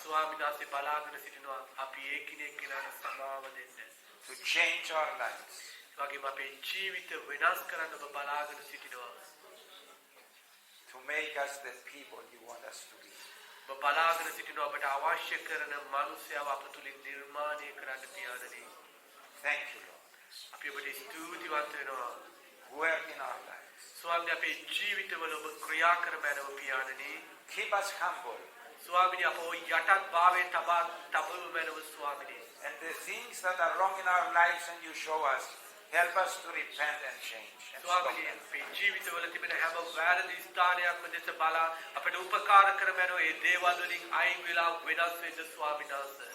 ස්වාමීන් වහන්සේ බලාගෙන සිටිනවා. අපි එකිනෙක කෙනාට සමාව දෙන්න. To change our lives. වගේම අපේ ජීවිත වෙනස් කරන්න ඔබ බලාගෙන සිටිනවා. To make us the people you want us to be. ඔබ බලාගෙන සිටිනවා අපට අවශ්‍ය කරන මනුස්සයව අප තුලින් නිර්මාණය කරන්න පියාණනි. Thank you, Lord. අපි ඔබට ස්තුතිවන්ත වෙනවා. Work in our lives. ස්වාමීනි අපේ ජීවිතවල ඔබ ක්‍රියා කර මැනව පියාණනි. Keep us humble. ස්වාමීනි අප යටත් භාවයෙන් තබව මැනව ස්වාමීනි. And the things that are wrong in our lives and you show us, help us to repent and change. And stop ස්වාමීනි them. අපේ ජීවිතවල තිබෙන හැම වැරදි ස්ථානයක්ම දෙස බලා අපට උපකාර කර මැනව ඒ දේවල් වලින් අයින් වෙලා වෙනස් වෙන්න ස්වාමීන් වහන්සේ.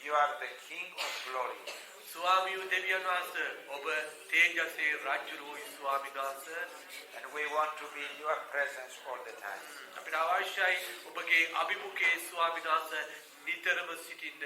You are the King of glory. ස්වාමීන් දෙවියන් වහන්සේ ඔබ තේජසේ රජුරුයි ස්වාමීන් වහන්සේ. And we want to be in your presence all the time. අපිට අවශ්‍යයි ඔබගේ අභිමුඛයේ ස්වාමීන් වහන්සේ නිතරම සිටින්න.